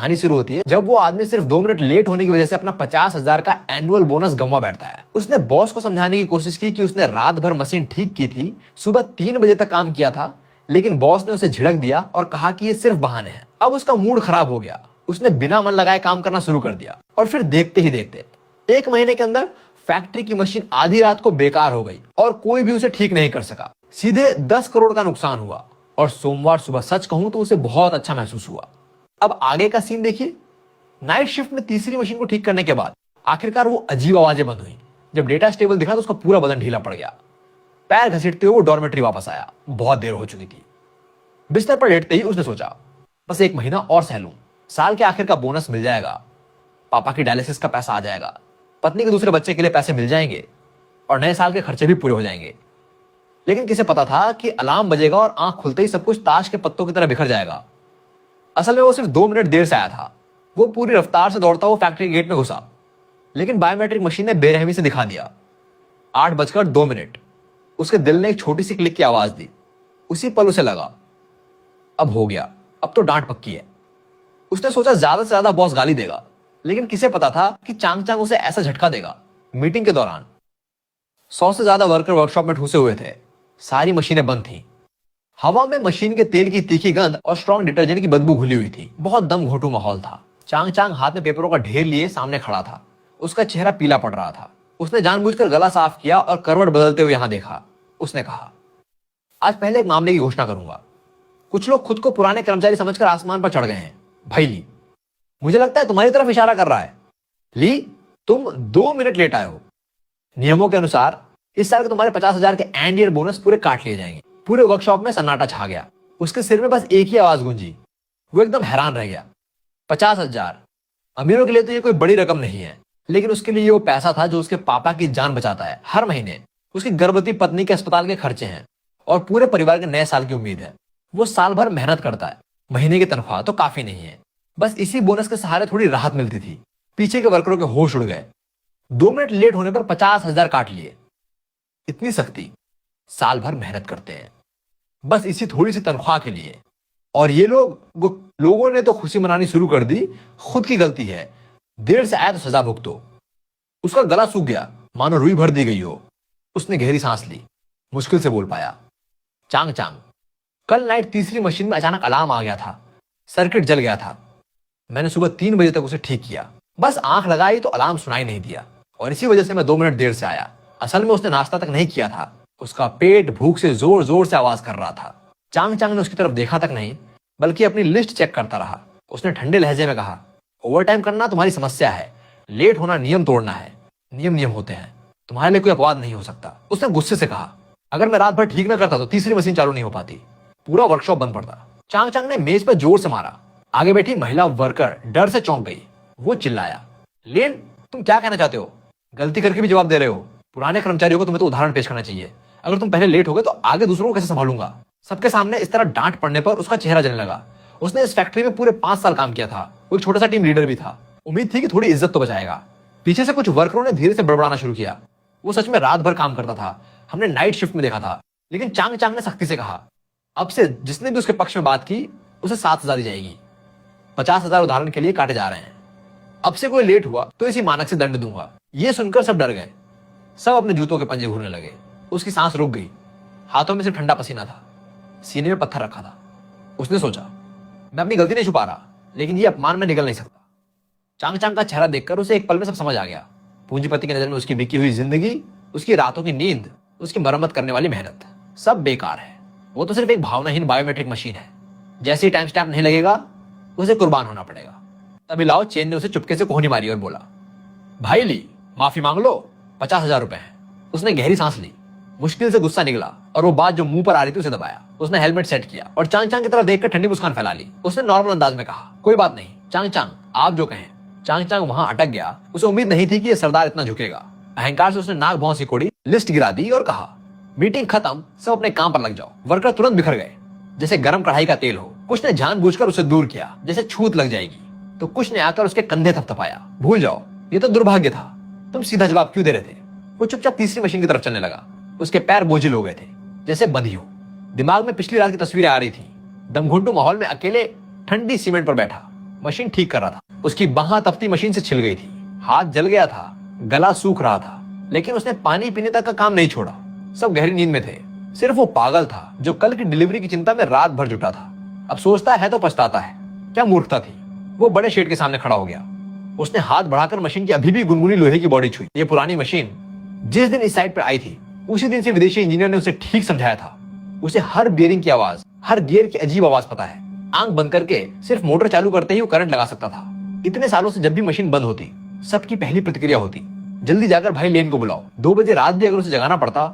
कहानी शुरू होती है जब वो आदमी सिर्फ 2 मिनट लेट होने की वजह से अपना 50,000 का एनुअल बोनस गंवा बैठता है। उसने बॉस को समझाने की कोशिश की कि उसने रात भर मशीन ठीक की थी, सुबह 3 बजे तक काम किया था, लेकिन बॉस ने उसे झिड़क दिया और कहा कि ये सिर्फ बहाने हैं। अब उसका मूड खराब हो गया। उसने बिना मन लगाए काम करना शुरू कर दिया और फिर देखते ही देखते 1 महीने के अंदर फैक्ट्री की मशीन आधी रात को बेकार हो गई और कोई भी उसे ठीक नहीं कर सका। सीधे 10 करोड़ का नुकसान हुआ और सोमवार सुबह सच कहूं तो उसे बहुत अच्छा महसूस हुआ। अब आगे का सीन देखिए। नाइट शिफ्ट में तीसरी मशीन को ठीक करने के बाद आखिरकार वो अजीब आवाजें बंद हुई। जब डेटा स्टेबल दिखा तो उसका पूरा बदन ढीला पड़ गया। पैर घसीटते हुए वो डॉर्मेट्री वापस आया। बहुत देर हो चुकी थी। बिस्तर पर लेटते ही उसने सोचा, बस 1 महीना और सह लूं, साल के आखिर का बोनस मिल जाएगा, पापा की डायलिसिस का पैसा आ जाएगा, पत्नी के दूसरे बच्चे के लिए पैसे मिल जाएंगे और नए साल के खर्चे भी पूरे हो जाएंगे। लेकिन किसे पता था कि अलार्म बजेगा और आंख खुलते ही सब कुछ ताश के पत्तों की तरह बिखर जाएगा। असल में वो सिर्फ 2 मिनट देर से आया था। वो पूरी रफ्तार से दौड़ता हुआ फैक्ट्री गेट में घुसा, लेकिन बायोमेट्रिक मशीन ने बेरहमी से दिखा दिया 8:02। उसके दिल ने एक छोटी सी क्लिक की आवाज दी। उसी पल उसे लगा, अब हो गया, अब तो डांट पक्की है। उसने सोचा ज्यादा से ज्यादा बॉस गाली देगा, लेकिन किसे पता था कि चांग चांग उसे ऐसा झटका देगा। मीटिंग के दौरान 100 से ज्यादा वर्कर वर्कशॉप में ठूसे हुए थे। सारी मशीनें बंद थीं। हवा में मशीन के तेल की तीखी गंध और स्ट्रॉन्ग डिटर्जेंट की बदबू घुली हुई थी। बहुत दम घोटू माहौल था। चांग चांग हाथ में पेपरों का ढेर लिए सामने खड़ा था। उसका चेहरा पीला पड़ रहा था। उसने जानबूझकर गला साफ किया और करवट बदलते हुए यहां देखा। उसने कहा, आज पहले एक मामले की घोषणा करूंगा। कुछ लोग खुद को पुराने कर्मचारी समझकर आसमान पर चढ़ गए हैं। भाई ली, मुझे लगता है तुम्हारी तरफ इशारा कर रहा है। ली, तुम 2 मिनट लेट आए हो। नियमों के अनुसार इस साल के तुम्हारे 50,000 के एंड ईयर बोनस पूरे काट लिए जाएंगे। पूरे वर्कशॉप में सन्नाटा छा गया। उसके सिर में बस एक ही आवाज गूंजी। वो एकदम हैरान रह गया। 50,000 अमीरों के लिए तो ये कोई बड़ी रकम नहीं है, लेकिन उसके लिए वो पैसा था जो उसके पापा की जान बचाता है। हर महीने उसकी गर्भवती पत्नी के अस्पताल के खर्चे हैं और पूरे परिवार के नए साल की उम्मीद है। वो साल भर मेहनत करता है। महीने की तनख्वाह तो काफी नहीं है। बस इसी बोनस के सहारे थोड़ी राहत मिलती थी। पीछे के वर्करों के होश उड़ गए। 2 मिनट लेट होने पर 50,000 काट लिए। इतनी सख्ती, साल भर मेहनत करते हैं बस इसी थोड़ी सी तनख्वाह के लिए। और ये लोगों ने तो खुशी मनानी शुरू कर दी। खुद की गलती है, देर से आया तो सजा भुगतो। उसका गला सूख गया, मानो रुई भर दी गई हो। उसने गहरी सांस ली, मुश्किल से बोल पाया, चांग चांग, कल नाइट तीसरी मशीन में अचानक अलार्म आ गया था। सर्किट जल गया था। मैंने सुबह 3 बजे तक उसे ठीक किया। बस आंख लगाई तो अलार्म सुनाई नहीं दिया और इसी वजह से मैं 2 मिनट देर से आया। असल में उसने नाश्ता तक नहीं किया था। उसका पेट भूख से जोर जोर से आवाज कर रहा था। चांग चांग ने उसकी तरफ देखा तक नहीं, बल्कि अपनी लिस्ट चेक करता रहा। उसने ठंडे लहजे में कहा, ओवर टाइम करना तुम्हारी समस्या है, लेट होना नियम तोड़ना है। नियम नियम होते हैं, तुम्हारे लिए कोई अपवाद नहीं हो सकता। उसने गुस्से से कहा, अगर मैं रात भर ठीक न करता तो तीसरी मशीन चालू नहीं हो पाती, पूरा वर्कशॉप बंद पड़ता। चांग चांग ने मेज पर जोर से मारा। आगे बैठी महिला वर्कर डर से चौंक गई। वो चिल्लाया, लेन, तुम क्या कहना चाहते हो? गलती करके भी जवाब दे रहे हो। पुराने कर्मचारियों को तुम्हें तो उदाहरण पेश करना चाहिए। अगर तुम पहले लेट हो गए तो आगे दूसरों को कैसे संभालूंगा? सबके सामने इस तरह डांट पड़ने पर उसका चेहरा जलने लगा। उसने इस फैक्ट्री में पूरे 5 साल काम किया था। वो एक छोटा सा टीम लीडर भी था। उम्मीद थी कि थोड़ी इज्जत तो बचाएगा। पीछे से कुछ वर्करों ने धीरे से बड़बड़ाना शुरू किया। वो सच में रात भर काम करता था। हमने नाइट शिफ्ट में देखा था। लेकिन चांग चांग ने सख्ती से कहा, अब से जिसने भी उसके पक्ष में बात की उसे 7,000 दी जाएगी। 50,000 उदाहरण के लिए काटे जा रहे हैं। अब से कोई लेट हुआ तो इसी मानक से दंड दूंगा। ये सुनकर सब डर गए। सब अपने जूतों के पंजे घूरने लगे। उसकी सांस रुक गई। हाथों में सिर्फ ठंडा पसीना था। सीने में पत्थर रखा था। उसने सोचा, मैं अपनी गलती नहीं छुपा रहा, लेकिन ये अपमान में निकल नहीं सकता। चांग चांग का चेहरा देखकर उसे एक पल में सब समझ आ गया। पूंजीपति की नजर में उसकी बिकी हुई जिंदगी, उसकी रातों की नींद, उसकी मरम्मत करने वाली मेहनत, सब बेकार है। वो तो सिर्फ एक भावनाहीन बायोमेट्रिक मशीन है। जैसे ही टाइम स्टैम्प नहीं लगेगा उसे कुर्बान होना पड़ेगा। तभी लाओ चेन ने उसे चुपके से कोहनी मारी और बोला, भाई ली, माफी मांग लो, 50,000 रुपए हैं। उसने गहरी सांस ली। मुश्किल से गुस्सा निकला और वो बात जो मुंह पर आ रही थी उसे दबाया। उसने हेलमेट सेट किया और चांग चांग की तरफ देखकर ठंडी मुस्कान फैला ली। उसने नॉर्मल अंदाज में कहा, कोई बात नहीं चांग चांग, आप जो कहें। चांग चांग वहां अटक गया। उसे उम्मीद नहीं थी कि यह सरदार इतना झुकेगा। अहंकार से उसने नाक भौं सिकोड़ी, लिस्ट गिरा दी और कहा, मीटिंग खत्म, सब अपने काम पर लग जाओ। वर्कर तुरंत बिखर गए जैसे गर्म कढ़ाई का तेल हो। कुछ ने जानबूझकर उसे दूर किया जैसे छूत लग जाएगी, तो कुछ ने आकर उसके कंधे थपथपाया। भूल जाओ, ये तो दुर्भाग्य था, तुम सीधा जवाब क्यों दे रहे थे? वो चुपचाप तीसरी मशीन की तरफ चलने लगा। उसके पैर बोझिल हो गए थे, जैसे बंधी हो। दिमाग में पिछली रात की तस्वीरें आ रही थी। दमघुंटू माहौल में अकेले ठंडी सीमेंट पर बैठा, मशीन ठीक कर रहा था। उसकी बाह तपती मशीन से छिल गई थी, हाथ जल गया था, गला सूख रहा था, लेकिन उसने पानी पीने तक का काम नहीं छोड़ा। सब गहरी नींद में थे। सिर्फ वो पागल था जो कल की डिलीवरी की चिंता में रात भर जुटा था। अब सोचता है तो पछताता है, क्या मूर्खता थी। वो बड़े शेड के सामने खड़ा हो गया। उसने हाथ बढ़ाकर मशीन की अभी भी गुनगुनी लोहे की बॉडी छुई। ये पुरानी मशीन जिस दिन इस साइड पर आई थी, उसी दिन से विदेशी इंजीनियर ने उसे ठीक समझाया था। उसे हर बियरिंग की आवाज, हर गियर की अजीब आवाज पता है। आंख बंद करके सिर्फ मोटर चालू करते ही वो करंट लगा सकता था। इतने सालों से जब भी मशीन बंद होती, सबकी पहली प्रतिक्रिया होती, जल्दी जाकर भाई लेन को बुलाओ। 2 बजे रात भी अगर उसे जगाना पड़ता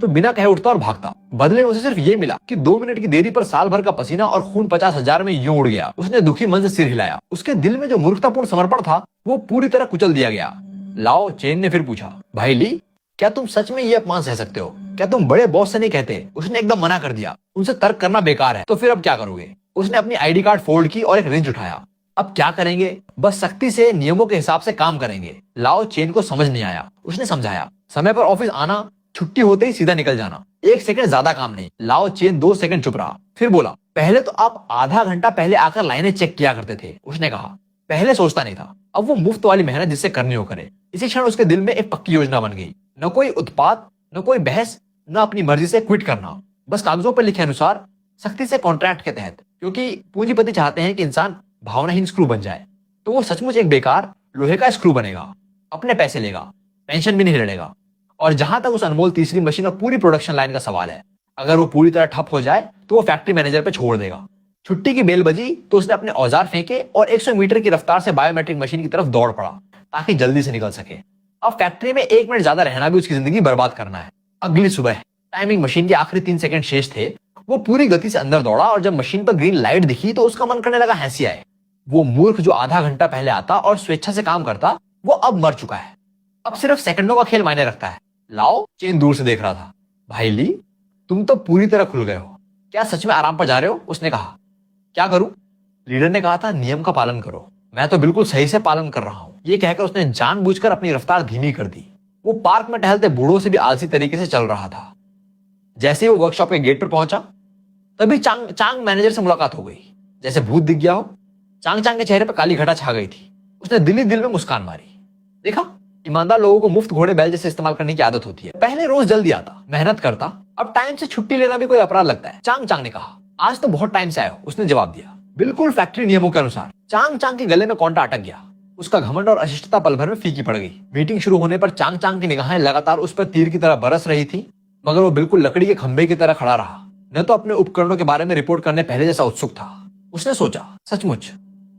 तो बिना कहे उठता और भागता। बदले में उसे सिर्फ ये मिला कि 2 मिनट की देरी पर साल भर का पसीना और खून 50,000 में यूं उड़ गया। उसने दुखी मन से सिर हिलाया। उसके दिल में जो मूर्खतापूर्ण समर्पण था वो पूरी तरह कुचल दिया गया। लाओ चेन ने फिर पूछा, भाई ली, क्या तुम सच में ये अपमान सह सकते हो? क्या तुम बड़े बॉस से नहीं कहते? उसने एकदम मना कर दिया। उनसे तर्क करना बेकार है। तो फिर अब क्या करोगे? उसने अपनी आईडी कार्ड फोल्ड की और एक रिंच उठाया। अब क्या करेंगे? बस सख्ती से नियमों के हिसाब से काम करेंगे। लाओ चेन को समझ नहीं आया। उसने समझाया, समय पर ऑफिस आना, छुट्टी होते ही सीधा निकल जाना, 1 सेकंड ज्यादा काम नहीं। लाओ चेन 2 सेकंड चुप रहा, फिर बोला, पहले तो आप आधा घंटा पहले आकर लाइनें चेक किया करते थे। उसने कहा, पहले सोचता नहीं था, अब वो मुफ्त वाली मेहनत जिससे करनी हो करे। इसी क्षण उसके दिल में एक पक्की योजना बन गई। न कोई उत्पात, न कोई बहस, न अपनी मर्जी से क्विट करना, बस कागजों पर लिखे अनुसार, सख्ती से कॉन्ट्रैक्ट के तहत। क्योंकि पूंजीपति चाहते हैं कि इंसान भावनाहीन स्क्रू बन जाए, तो वो सचमुच एक बेकार लोहे का स्क्रू बनेगा। अपने पैसे लेगा, पेंशन भी नहीं लड़ेगा। और जहां तक उस अनमोल तीसरी मशीन और पूरी प्रोडक्शन लाइन का सवाल है, अगर वो पूरी तरह ठप हो जाए तो वो फैक्ट्री मैनेजर पे छोड़ देगा। छुट्टी की बेल बजी तो उसने अपने औजार फेंके और 100 मीटर की रफ्तार से बायोमेट्रिक मशीन की तरफ दौड़ पड़ा ताकि जल्दी से निकल सके। अब फैक्ट्री में 1 मिनट ज्यादा रहना भी उसकी जिंदगी बर्बाद करना है। अगली सुबह टाइमिंग मशीन के आखिरी 3 सेकंड शेष थे। वो पूरी गति से अंदर दौड़ा और जब मशीन पर ग्रीन लाइट दिखी तो उसका मन करने लगा हंसी आए। वो मूर्ख जो आधा घंटा पहले आता और स्वेच्छा से काम करता, वो अब मर चुका है। अब सिर्फ सेकंडों का खेल मायने रखता है। लाओ चेन दूर से देख रहा था। भाई ली, तुम तो पूरी तरह खुल गए हो। क्या सच में आराम पर जा रहे हो? उसने कहा। क्या करूं? लीडर ने कहा था, नियम का पालन करो। मैं तो बिल्कुल सही से पालन कर रहा हूं। ये कहकर उसने जानबूझकर अपनी रफ्तार धीमी कर दी। वो पार्क में टहलते बूढ़ों से भी आलसी तरीके से चल रहा था। जैसे ही वो वर्कशॉप के गेट पर पहुंचा, तभी चांग मैनेजर से मुलाकात हो गई। जैसे भूत दिख गया हो। चांग के चेहरे पर काली घटा छा गई थी। उसने दिल ही दिल में मुस्कान मारी। देखा, ईमानदार लोगों को मुफ्त घोड़े बैल जैसे इस्तेमाल करने की आदत होती है। पहले रोज जल्दी आता, मेहनत करता, अब टाइम से छुट्टी लेना भी कोई अपराध लगता है। चांग ने कहा, आज तो बहुत टाइम से आए हो। उसने जवाब दिया, बिल्कुल फैक्ट्री नियमों के अनुसार। चांग के गले में कौंटा अटक गया। उसका घमंड और अशिष्टता पल भर में फीकी पड़ गई। मीटिंग शुरू होने पर चांग की निगाहें लगातार उस पर तीर की तरह बरस रही थी, मगर वो बिल्कुल लकड़ी के खंभे की तरह खड़ा रहा। न तो अपने उपकरणों के बारे में रिपोर्ट करने पहले जैसा उत्सुक था। उसने सोचा, सचमुच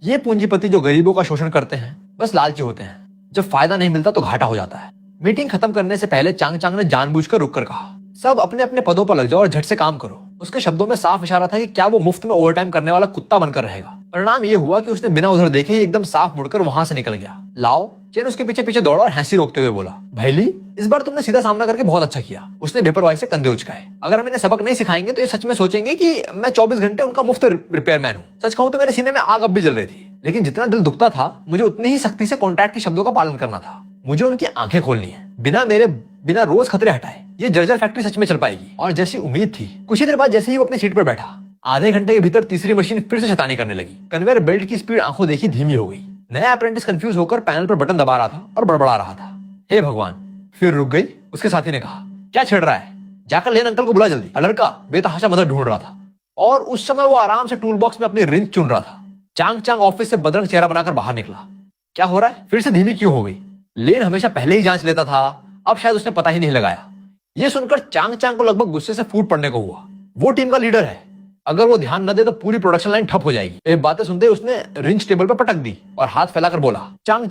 ये पूंजीपति जो गरीबों का शोषण करते हैं बस लालची होते हैं। जब फायदा नहीं मिलता तो घाटा हो जाता है। मीटिंग खत्म करने से पहले चांग ने जानबूझकर रुककर कहा, सब अपने अपने पदों पर लग जाओ और झट से काम करो। उसके शब्दों में साफ इशारा था कि क्या वो मुफ्त में ओवरटाइम करने वाला कुत्ता बनकर रहेगा। परिणाम ये हुआ कि उसने बिना उधर देखे ही एकदम साफ मुड़कर वहां से निकल गया। लाओ चेन उसके पीछे पीछे दौड़ा और हंसी रोकते हुए बोला, भैली, इस बार तुमने सीधा सामना करके बहुत अच्छा किया। उसने बेपरवाही से कंधे उचकाए। अगर हम इन्हें सबक नहीं सिखाएंगे तो ये सच में सोचेंगे कि मैं 24 घंटे उनका मुफ्त रिपेयरमैन हूँ। सच कहूं तो मेरे सीने में आग अब भी जल रही थी, लेकिन जितना दिल दुखता था, मुझे उतनी ही सख्ती से कॉन्ट्रैक्ट के शब्दों का पालन करना था। मुझे उनकी आंखें खोलनी है, बिना रोज खतरे हटाए। ये जर्जर फैक्ट्री सच में चल पाएगी। और जैसी उम्मीद थी, कुछ ही देर बाद जैसे ही वो अपनी सीट पर बैठा, आधे घंटे के भीतर तीसरी मशीन फिर से शैतानी करने लगी। कन्वेयर बेल्ट की स्पीड आंखों देखी धीमी हो गई। नया अप्रेंटिस कंफ्यूज होकर पैनल पर बटन दबा रहा था और बड़बड़ा रहा था। हे भगवान, फिर रुक गई। उसके साथी ने कहा, क्या छेड़ रहा है? जाकर लेन अंकल को बुला जल्दी। लड़का बेतहाशा मदद ढूंढ रहा था और उस समय वो आराम से टूल बॉक्स में अपनी रिंच चुन रहा था। चांग ऑफिस से बदरंग चेहरा बनाकर बाहर निकला। क्या हो रहा है? फिर से धीमी क्यों हो गई? लेन हमेशा पहले ही जांच लेता था, अब शायद उसने पता ही नहीं लगाया। ये सुनकर चांग को लगभग गुस्से से फूट पड़ने को हुआ। वो टीम का लीडर है, अगर वो ध्यान न दे तो पूरी प्रोडक्शन लाइन ठप हो जाएगी। ये बातें सुनते उसने रिंच टेबल पर पटक दी और हाथ फैलाकर बोला, चांग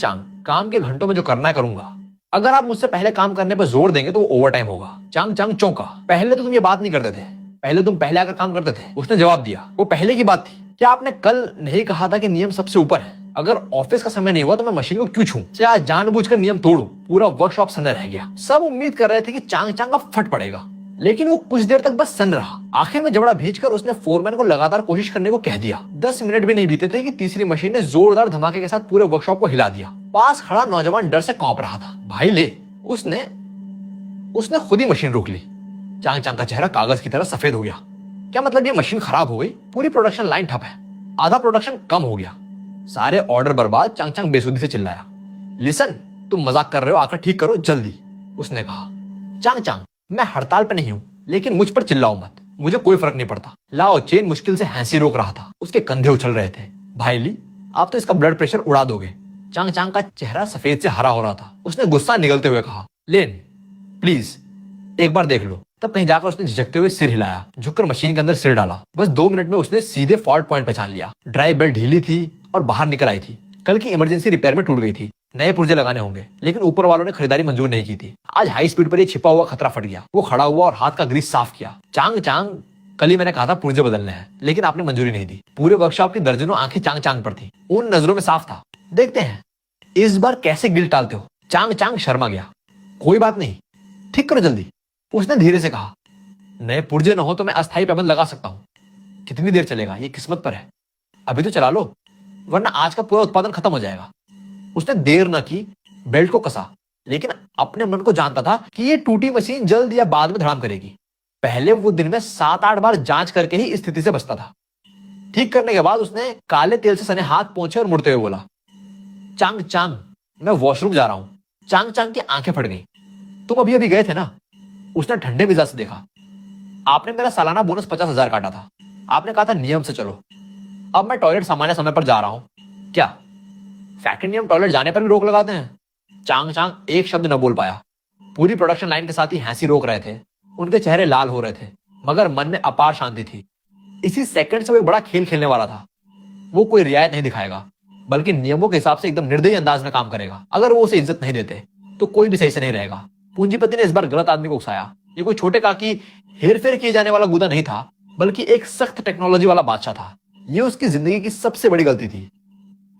काम के घंटों में जो करना है करूंगा। अगर आप मुझसे पहले काम करने पर जोर देंगे तो वो ओवर टाइम होगा। चांग चौंका। पहले तो तुम ये बात नहीं करते थे, पहले तुम पहले आकर काम करते थे। उसने जवाब दिया, वो पहले की बात थी। क्या आपने कल नहीं कहा था कि नियम सबसे ऊपर है? अगर ऑफिस का समय नहीं हुआ तो मैं मशीन को क्यों छूं? क्या जानबूझकर नियम तोड़ूं? पूरा वर्कशॉप सन्न रह गया। सब उम्मीद कर रहे थे कि चांग का फट पड़ेगा, लेकिन वो कुछ देर तक बस सन रहा। आखिर में जबड़ा भेजकर उसने फोरमैन को लगातार कोशिश करने को कह दिया। 10 मिनट भी नहीं बीते थे कि तीसरी मशीन ने जोरदार धमाके के साथ पूरे वर्कशॉप को हिला दिया। पास खड़ा नौजवान डर से कांप रहा था। भाई ले, उसने खुद ही मशीन रोक ली। चांग का चेहरा कागज की तरह सफेद हो गया। क्या मतलब ये मशीन खराब हो गई? पूरी प्रोडक्शन लाइन ठप है, आधा प्रोडक्शन कम हो गया। सारे ऑर्डर बर्बाद। चांग चांग बेसुधी से चिल्लाया, लिसन, तुम मजाक कर रहे हो, आकर ठीक करो जल्दी। उसने कहा, चांग चांग, मैं हड़ताल पे नहीं हूं, लेकिन मुझ पर चिल्लाओ मत, मुझे कोई फर्क नहीं पड़ता। लाओ चेन मुश्किल से हंसी रोक रहा था, उसके कंधे उछल रहे थे। भाई ली, आप तो इसका ब्लड प्रेशर उड़ा दोगे। चांग चांग का चेहरा सफेद से हरा हो रहा था। उसने गुस्सा निगलते हुए कहा, लेन प्लीज एक बार देख लो। तब कहीं जाकर उसने झिझकते हुए सिर हिलाया, झुककर मशीन के अंदर सिर डाला। बस 2 मिनट में उसने सीधे फॉल्ट पॉइंट पहचान लिया। ड्राइव बेल्ट ढीली थी और बाहर निकल आई थी। कल की इमरजेंसी रिपेयर में टूट गई थी, नए पुर्जे लगाने होंगे, लेकिन ऊपर वालों ने खरीदारी मंजूर नहीं की थी। आज हाई स्पीड पर ये छिपा हुआ खतरा फट गया। वो खड़ा हुआ और हाथ का ग्रीस साफ किया। चांग चांग, कल ही मैंने कहा था पुर्जे बदलने हैं, लेकिन आपने मंजूरी नहीं दी। पूरे वर्कशॉप की दर्जनों आंखें चांग चांग पर थी। उन नजरों में साफ था, देखते हैं इस बार कैसे गिल टालते हो। चांग चांग शर्मा गया। कोई बात नहीं, ठीक करो जल्दी, उसने धीरे से कहा। नए पुर्जे न हो तो मैं अस्थायी पाबंद लगा सकता हूं। कितनी देर चलेगा ये किस्मत पर है, अभी तो चला लो, वरना आज का पूरा उत्पादन खत्म हो जाएगा। उसने देर न की, बेल्ट को कसा, लेकिन अपने मन को जानता था कि ये टूटी मशीन जल्द या बाद में धड़ाम करेगी। पहले वो दिन में 7-8 बार जांच करके ही इस स्थिति से बचता था। ठीक करने के बाद उसने काले तेल से सने हाथ पोंछे और मुड़ते हुए बोला, चांग चांग, मैं वॉशरूम जा रहा हूं। चांग चांग की आंखें फट गई। तुम अभी अभी गए थे ना? उसने ठंडे मिजाज से देखा। आपने मेरा सालाना बोनस 50,000 काटा था। आपने कहा था नियम से चलो। अब मैं टॉयलेट सामान्य समय पर जा रहा हूं। क्या फैक्ट्री नियम टॉयलेट जाने पर भी रोक लगाते हैं? चांग चांग एक शब्द न बोल पाया। पूरी प्रोडक्शन लाइन के साथ ही हंसी रोक रहे थे। उनके चेहरे लाल हो रहे थे, मगर मन में अपार शांति थी। इसी सेकंड से वो एक बड़ा खेल खेलने वाला था। वो कोई रियायत नहीं दिखाएगा, बल्कि नियमों के हिसाब से एकदम निर्दयी अंदाज में काम करेगा। अगर वो उसे इज्जत नहीं देते तो कोई भी सही से नहीं रहेगा। पूंजीपति ने इस बार गलत आदमी को उकसाया। ये कोई छोटे काकी हेरफेर किए जाने वाला गुदा नहीं था, बल्कि एक सख्त टेक्नोलॉजी वाला बादशाह था। ये उसकी जिंदगी की सबसे बड़ी गलती थी।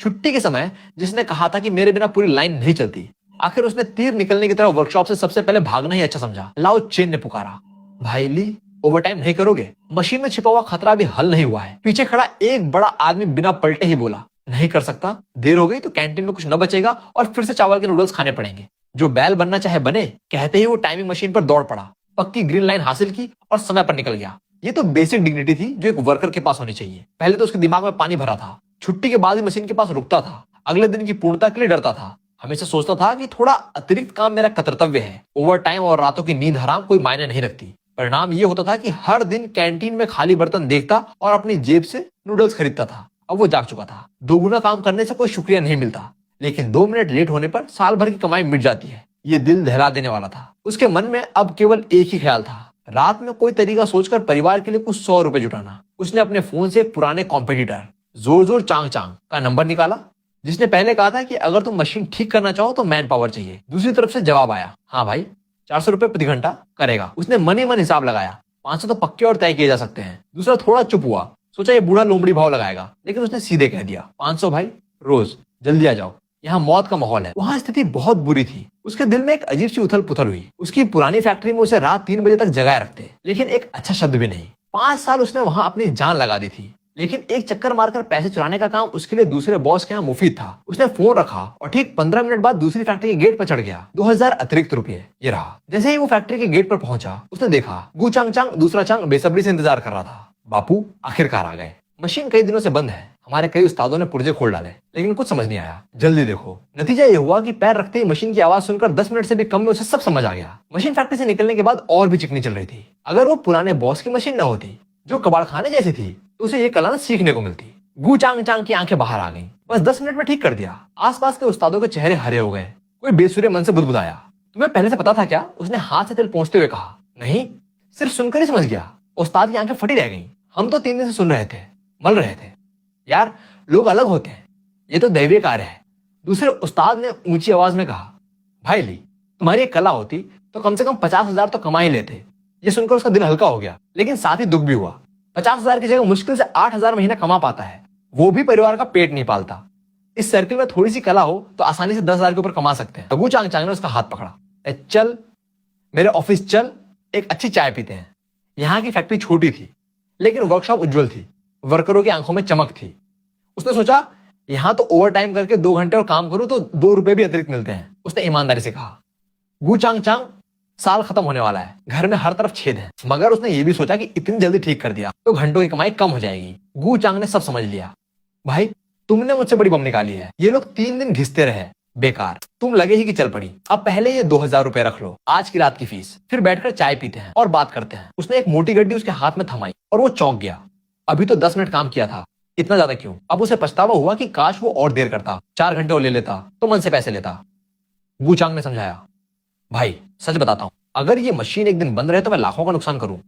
छुट्टी के समय जिसने कहा था कि मेरे बिना पूरी लाइन नहीं चलती, आखिर उसने तीर निकलने की तरह वर्कशॉप से सबसे पहले भागना ही अच्छा समझा। लाओ चेन ने पुकारा, भाई ली, ओवरटाइम नहीं करोगे? मशीन में छिपा हुआ खतरा भी हल नहीं हुआ है। पीछे खड़ा एक बड़ा आदमी बिना पलटे ही बोला, नहीं कर सकता। देर हो गई तो कैंटीन में कुछ न बचेगा और फिर से चावल के नूडल्स खाने पड़ेंगे। जो बैल बनना चाहे बने, कहते ही वो टाइमिंग मशीन पर दौड़ पड़ा, पक्की ग्रीन लाइन हासिल की और समय पर निकल गया। ये तो बेसिक डिग्निटी थी जो एक वर्कर के पास होनी चाहिए। पहले तो उसके दिमाग में पानी भरा था। छुट्टी के बाद ही मशीन के पास रुकता था। अगले दिन की पूर्णता के लिए डरता था। हमेशा सोचता था कि थोड़ा अतिरिक्त काम मेरा कर्तव्य है। ओवर टाइम और रातों की नींद हराम कोई मायने नहीं रखती। परिणाम ये होता था कि हर दिन कैंटीन में खाली बर्तन देखता और अपनी जेब से नूडल्स खरीदता था। अब वो जाग चुका था। दोगुना काम करने से कोई शुक्रिया नहीं मिलता, लेकिन 2 मिनट लेट होने पर साल भर की कमाई मिट जाती है। ये दिल दहला देने वाला था। उसके मन में अब केवल एक ही ख्याल था, रात में कोई तरीका सोचकर परिवार के लिए कुछ 100 रुपए जुटाना। उसने अपने फोन से एक पुराने कॉम्पिटिटर जोर जोर चांग चांग का नंबर निकाला, जिसने पहले कहा था कि अगर तुम मशीन ठीक करना चाहो तो मैन पावर चाहिए। दूसरी तरफ से जवाब आया, हाँ भाई, 400 रुपए प्रति घंटा करेगा। उसने मन ही मन हिसाब लगाया, 500 तो पक्के और तय किए जा सकते हैं। दूसरा थोड़ा चुप हुआ, सोचा ये बूढ़ा लोमड़ी भाव लगाएगा, लेकिन उसने सीधे कह दिया, 500 भाई, रोज, जल्दी आ जाओ, यहाँ मौत का माहौल है। वहां स्थिति बहुत बुरी थी। उसके दिल में एक अजीब सी उथल पुथल हुई। उसकी पुरानी फैक्ट्री में उसे रात 3 बजे तक जगाए रखते, लेकिन एक अच्छा शब्द भी नहीं। 5 साल उसने वहां अपनी जान लगा दी थी, लेकिन एक चक्कर मारकर पैसे चुराने का काम उसके लिए दूसरे बॉस के यहाँ मुफीद था। उसने फोन रखा और ठीक 15 मिनट बाद दूसरी फैक्ट्री के गेट पर चढ़ गया। 2000 अतिरिक्त रुपए ये रहा। जैसे ही वो फैक्ट्री के गेट पर पहुंचा, उसने देखा गु चांग चांग, दूसरा चांग बेसब्री से इंतजार कर रहा था। बापू आखिरकार आ गए। मशीन कई दिनों से बंद है। हमारे कई उस्तादों ने पुर्जे खोल डाले, लेकिन कुछ समझ नहीं आया। जल्दी देखो। नतीजा ये हुआ कि पैर रखते ही मशीन की आवाज सुनकर 10 मिनट से भी कम में उसे सब समझ आ गया। मशीन फैक्ट्री से निकलने के बाद और भी चिकनी चल रही थी। अगर वो पुराने बॉस की मशीन न होती, जो कबाड़ खाने जैसी थी, तो उसे ये कला सीखने को मिलती। गु चांग चांग की आंखें बाहर आ गईं। बस 10 मिनट में ठीक कर दिया। आसपास के उस्तादों के चेहरे हरे हो गए। कोई बेसुरे मन से बुदबुदाया, तुम्हें पहले से पता था क्या? उसने हाथ से तिल पहुंचते हुए कहा। नहीं, सिर्फ सुनकर ही समझ गया। उस्ताद की आंखें फटी रह गईं। हम तो 3 दिन से सुन रहे थे, मल रहे थे। यार, लोग अलग होते हैं, ये तो दैवीय कार्य है। दूसरे उस्ताद ने ऊंची आवाज में कहा, भाई ली, तुम्हारी एक कला होती तो कम से कम 50,000 तो कमा ही लेते। ये सुनकर उसका दिल हल्का हो गया, लेकिन साथ ही दुख भी हुआ। 50,000 की जगह मुश्किल से 8,000 महीना कमा पाता है, वो भी परिवार का पेट नहीं पालता। इस सर्किल में थोड़ी सी कला हो तो आसानी से 10,000 के ऊपर कमा सकते हैं। गु चांग चांग ने उसका हाथ पकड़ा, चल मेरे ऑफिस चल, एक अच्छी चाय पीते हैं। यहाँ की फैक्ट्री छोटी थी, लेकिन वर्कशॉप उज्जवल थी। वर्करों की आंखों में चमक थी। उसने सोचा, यहां तो ओवर टाइम करके 2 घंटे और काम करूं तो 2 रुपए भी अतिरिक्त मिलते हैं। उसने ईमानदारी से कहा। गु चांग चांग, साल खत्म होने वाला है, घर में हर तरफ छेद है, मगर उसने ये भी सोचा कि इतनी जल्दी ठीक कर दिया तो घंटों की कमाई कम हो जाएगी। गु चांग ने सब समझ लिया। भाई तुमने मुझसे बड़ी बम निकाली है। ये लोग 3 दिन घिसते रहे, बेकार। तुम लगे ही कि चल पड़ी। अब पहले ये 2000 रुपए रख लो, आज की रात की फीस। फिर बैठकर चाय पीते हैं और बात करते हैं। उसने एक मोटी गड्डी उसके हाथ में थमाई और वो चौंक गया। अभी तो 10 मिनट काम किया था, इतना ज्यादा क्यों? अब उसे पछतावा हुआ कि काश वो और देर करता, 4 घंटे और ले लेता तो मन से पैसे लेता। वू चांग ने समझाया, भाई सच बताता हूँ, अगर ये मशीन एक दिन बंद रहे तो मैं लाखों का नुकसान करूं।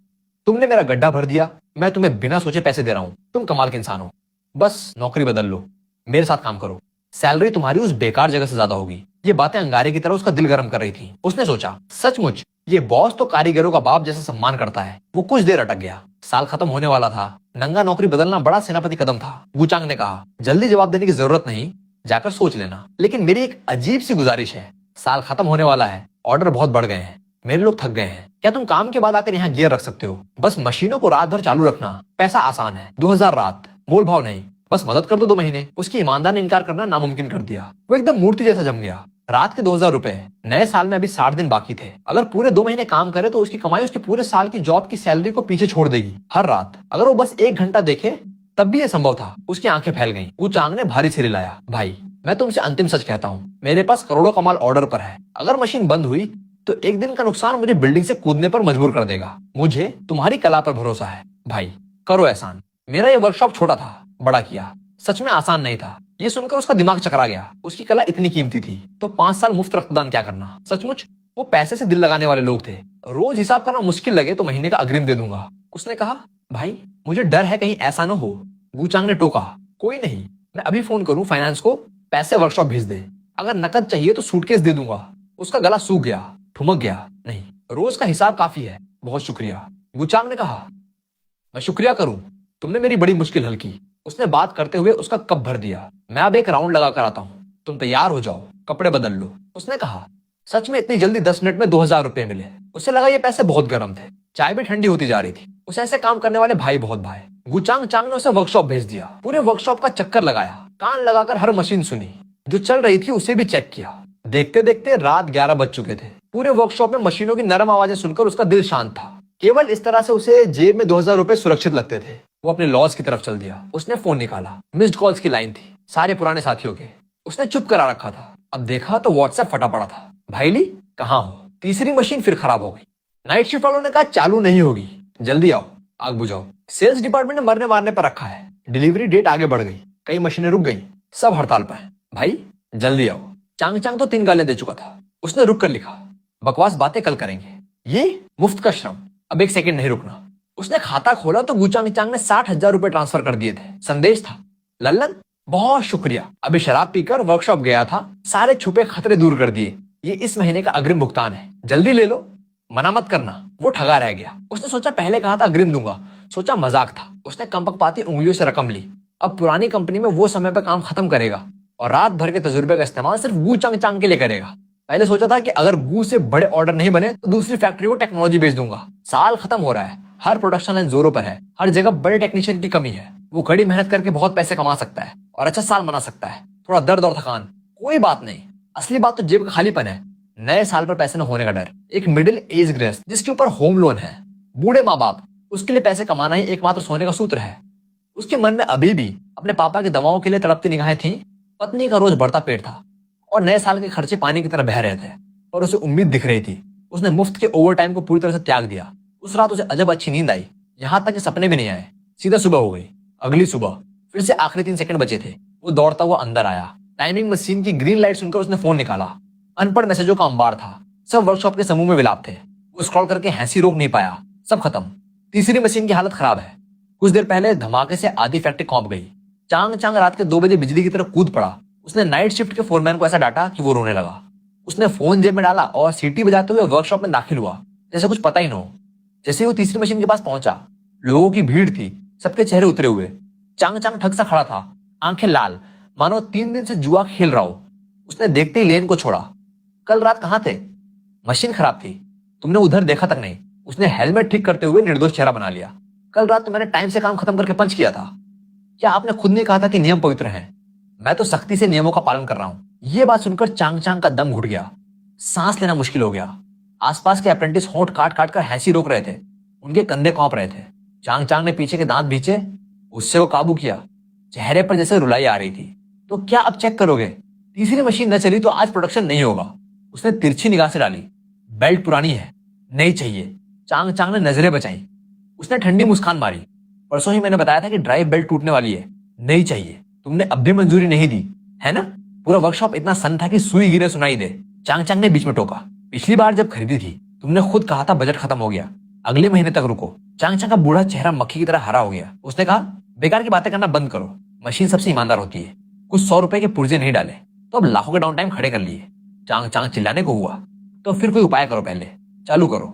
तुमने मेरा गड्ढा भर दिया, मैं तुम्हें बिना सोचे पैसे दे रहा हूं। तुम कमाल के इंसान हो। बस नौकरी बदल लो, मेरे साथ काम करो, सैलरी तुम्हारी उस बेकार जगह से ज्यादा होगी। ये बातें अंगारे की तरह उसका दिल गर्म कर रही थी। उसने सोचा, सचमुच ये बॉस तो कारीगरों का बाप जैसा सम्मान करता है। वो कुछ देर अटक गया। साल खत्म होने वाला था। नंगा नौकरी बदलना बड़ा सेनापति कदम था। वू चांग ने कहा, जल्दी जवाब देने की जरूरत नहीं, जाकर सोच लेना। लेकिन मेरी एक अजीब सी गुजारिश है, साल खत्म होने वाला है, ऑर्डर बहुत बढ़ गए हैं, मेरे लोग थक गए हैं। क्या तुम काम के बाद आकर यहाँ गियर रख सकते हो? बस मशीनों को रात भर चालू रखना, पैसा आसान है, 2000 रात, मोल भाव नहीं। बस मदद कर दो 2 महीने। उसकी ईमानदार ने इनकार करना नामुमकिन कर दिया। वो एकदम मूर्ति जैसा जम गया। रात के 2000 रुपए। नए साल में अभी 60 दिन बाकी थे। अगर पूरे 2 महीने काम करे तो उसकी कमाई उसके पूरे साल की जॉब की सैलरी को पीछे छोड़ देगी। हर रात अगर वो बस 1 घंटा देखे तब भी ये संभव था। उसकी आंखें फैल गईं। वो चांग ने भारी सिर हिलाया, भाई मैं तुमसे अंतिम सच कहता हूँ, मेरे पास करोड़ों का माल ऑर्डर पर है। अगर मशीन बंद हुई तो एक दिन का नुकसान मुझे बिल्डिंग से कूदने पर मजबूर कर देगा। मुझे तुम्हारी कला पर भरोसा है, भाई करो एहसान। मेरा ये वर्कशॉप छोटा था, बड़ा किया। सच में आसान नहीं था। ये सुनकर उसका दिमाग चकरा गया। उसकी कला इतनी कीमती थी तो 5 साल मुफ्त रक्तदान क्या करना। सचमुच वो पैसे से दिल लगाने वाले लोग थे। रोज हिसाब करना मुश्किल लगे तो महीने का अग्रिम दे दूंगा। उसने कहा, भाई मुझे डर है कहीं ऐसा ना हो। वू चांग ने टोका, कोई नहीं, मैं अभी फोन करूं फाइनेंस को, पैसे वर्कशॉप भेज दे। अगर नकद चाहिए तो सूटकेस दे दूंगा। उसका गला सूख गया, ठुमक गया, नहीं रोज का हिसाब काफी है, बहुत शुक्रिया। वू चांग ने कहा, मैं शुक्रिया करूं, तुमने मेरी बड़ी मुश्किल हल की। उसने बात करते हुए उसका कप भर दिया। मैं अब एक राउंड लगा कर आता हूँ, तुम तैयार हो जाओ, कपड़े बदल लो। उसने कहा, सच में इतनी जल्दी 10 मिनट में 2000 रुपए मिले। उसे लगा ये पैसे बहुत गर्म थे। चाय भी ठंडी होती जा रही थी। उसे ऐसे काम करने वाले भाई बहुत भाई। वू चांग ने उसे वर्कशॉप भेज दिया। पूरे वर्कशॉप का चक्कर लगाया, कान लगाकर हर मशीन सुनी, जो चल रही थी उसे भी चेक किया। देखते देखते रात 11 बज चुके थे। पूरे वर्कशॉप में मशीनों की नरम आवाजें सुनकर उसका दिल शांत था। केवल इस तरह से उसे जेब में 2000 रुपए सुरक्षित लगते थे। वो अपने लॉज की तरफ चल दिया। उसने फोन निकाला, मिस्ड कॉल्स की लाइन थी, सारे पुराने साथियों के। उसने चुप करा रखा था। अब देखा तो व्हाट्सएप फटा पड़ा था, भाई ली कहाँ हो? तीसरी मशीन फिर खराब हो गई। नाइट शिफ्ट वालों ने कहा चालू नहीं होगी, जल्दी आओ, आग बुझाओ। सेल्स डिपार्टमेंट ने मरने मारने पर रखा है। डिलीवरी डेट आगे बढ़ गई, कई मशीनें रुक गई, सब हड़ताल पर है। भाई जल्दी आओ। चांग तो 3 गालियां दे चुका था। उसने रुक कर लिखा, बकवास बातें कल करेंगे, ये मुफ्त का श्रम, अब 1 सेकंड नहीं रुकना। उसने खाता खोला तो वू चांग ने 60,000 रुपए ट्रांसफर कर दिए थे। संदेश था, लल्लन बहुत शुक्रिया, अभी शराब पीकर वर्कशॉप गया था, सारे छुपे खतरे दूर कर दिए। ये इस महीने का अग्रिम भुगतान है, जल्दी ले लो, मना मत करना। वो ठगा रह गया। उसने सोचा पहले कहा था अग्रिम दूंगा, सोचा मजाक था। उसने कंपकपाती उंगलियों से रकम ली। अब पुरानी कंपनी में वो समय पर काम खत्म करेगा और रात भर के तजुर्बे का इस्तेमाल सिर्फ वू चांग के लिए करेगा। पहले सोचा था कि अगर वू से बड़े ऑर्डर नहीं बने तो दूसरी फैक्ट्री को टेक्नोलॉजी बेच दूंगा। साल खत्म हो रहा है, हर प्रोडक्शन लाइन जोरों पर है, हर जगह बड़े टेक्नीशियन की कमी है। वो कड़ी मेहनत करके बहुत पैसे कमा सकता है और अच्छा साल मना सकता है। थोड़ा दर्द और थकान, कोई बात नहीं, असली बात तो जेब का खालीपन है। नए साल पर पैसे न होने का डर। एक मिडिल एज गृहस्थ जिसके ऊपर होम लोन है, बूढ़े माँ बाप, उसके लिए पैसे कमाना ही एकमात्र सोने का सूत्र है। उसके मन में अभी भी अपने पापा की दवाओं के लिए तड़पती निगाहें थीं। पत्नी का रोज बढ़ता पेट था और नए साल के खर्चे पानी की तरह बह रहे थे, और उसे उम्मीद दिख रही थी। उसने मुफ्त के ओवर टाइम को पूरी तरह से त्याग दिया। उस रात उसे अजब अच्छी नींद आई, यहाँ तक कि सपने भी नहीं आए। सीधा सुबह हो गई। अगली सुबह फिर से आखिरी 3 सेकंड बचे थे। वो दौड़ता हुआ अंदर आया। टाइमिंग मशीन की ग्रीन लाइट सुनकर उसने फोन निकाला। अनपढ़ मैसेजों का अंबार था। सब वर्कशॉप के समूह में विलाप थे। वो स्क्रॉल करके हंसी रोक नहीं पाया। सब खत्म। तीसरी मशीन की हालत खराब है। कुछ देर पहले धमाके से आधी फैक्ट्री कौंप गई। चांग रात के 2 बजे बिजली की तरफ कूद पड़ा। उसने नाइट शिफ्ट के फोरमैन को ऐसा डांटा कि वो रोने लगा। उसने फोन जेब में डाला और सीटी बजाते हुए वर्कशॉप में दाखिल हुआ, जैसे कुछ पता ही न हो। जैसे वो तीसरी मशीन के पास पहुंचा, लोगों की भीड़ थी, सबके चेहरे उतरे हुए। चांग ठग सा खड़ा था, आंखें लाल, मानो 3 दिन से जुआ खेल रहा हो। उसने देखते ही लेन को छोड़ा। कल रात कहाँ थे? मशीन खराब थी, तुमने उधर देखा तक नहीं। उसने हेलमेट ठीक करते हुए निर्दोष चेहरा बना लिया। कल रात तो मैंने टाइम से काम खत्म करके पंच किया था। क्या आपने खुद ने कहा था कि नियम पवित्र हैं? मैं तो सख्ती से नियमों का पालन कर रहा हूं। ये बात सुनकर चांग का दम घुट गया। सांस लेना मुश्किल हो गया। आसपास के अप्रेंटिस होंठ काट काट कर हंसी रोक रहे थे। उनके कंधे कांप रहे थे। चांग ने पीछे के दांत भींचे, उससे वो काबू किया। चेहरे पर जैसे रुलाई आ रही थी। तो क्या अब चेक करोगे? तीसरी मशीन न चली तो आज प्रोडक्शन नहीं होगा। उसने तिरछी निगाह से डाली। बेल्ट पुरानी है, नहीं चाहिए। चांग चांग ने नजरें बचाई। उसने ठंडी मुस्कान मारी। परसों ही मैंने बताया था कि ड्राइव बेल्ट टूटने वाली है, नहीं चाहिए। तुमने अब भी मंजूरी नहीं दी, है ना? पूरा वर्कशॉप इतना सन था कि सुई गिरे सुनाई दे। चांग चांग ने बीच में टोका। पिछली बार जब खरीदी थी तुमने खुद कहा था बजट खत्म हो गया, अगले महीने तक रुको। चांग चांग का बूढ़ा चेहरा मक्खी की तरह हरा हो गया। उसने कहा, बेकार की बातें करना बंद करो। मशीन सबसे ईमानदार होती है। कुछ 100 रुपए के पुर्जे नहीं डाले तो अब लाखों के डाउन टाइम खड़े कर लिए। चांग चांग चिल्लाने को हुआ। तो फिर कोई उपाय करो, पहले चालू करो।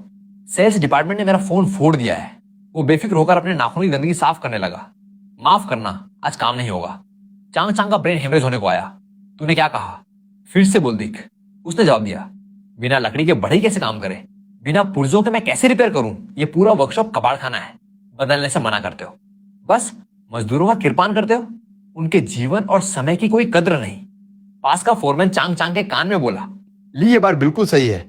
सेल्स डिपार्टमेंट ने मेरा फोन फोड़ दिया है। वो बेफिक्र होकर अपने नाखूनों की गंदगी साफ करने लगा। माफ करना, आज काम नहीं होगा। चांग चांग का ब्रेन हेमरेज होने को आया। तूने क्या कहा? फिर से बोल दिख। उसने जवाब दिया, बिना लकड़ी के बढ़ई कैसे काम करे? बिना पुर्जों के मैं कैसे रिपेयर करूं? ये पूरा वर्कशॉप कबाड़ खाना है। बदलने से मना करते हो, बस मजदूरों का किरपान करते हो। उनके जीवन और समय की कोई कद्र नहीं। पास का फोरमैन चांग चांग के कान में बोला, ली ये बात बिल्कुल सही है।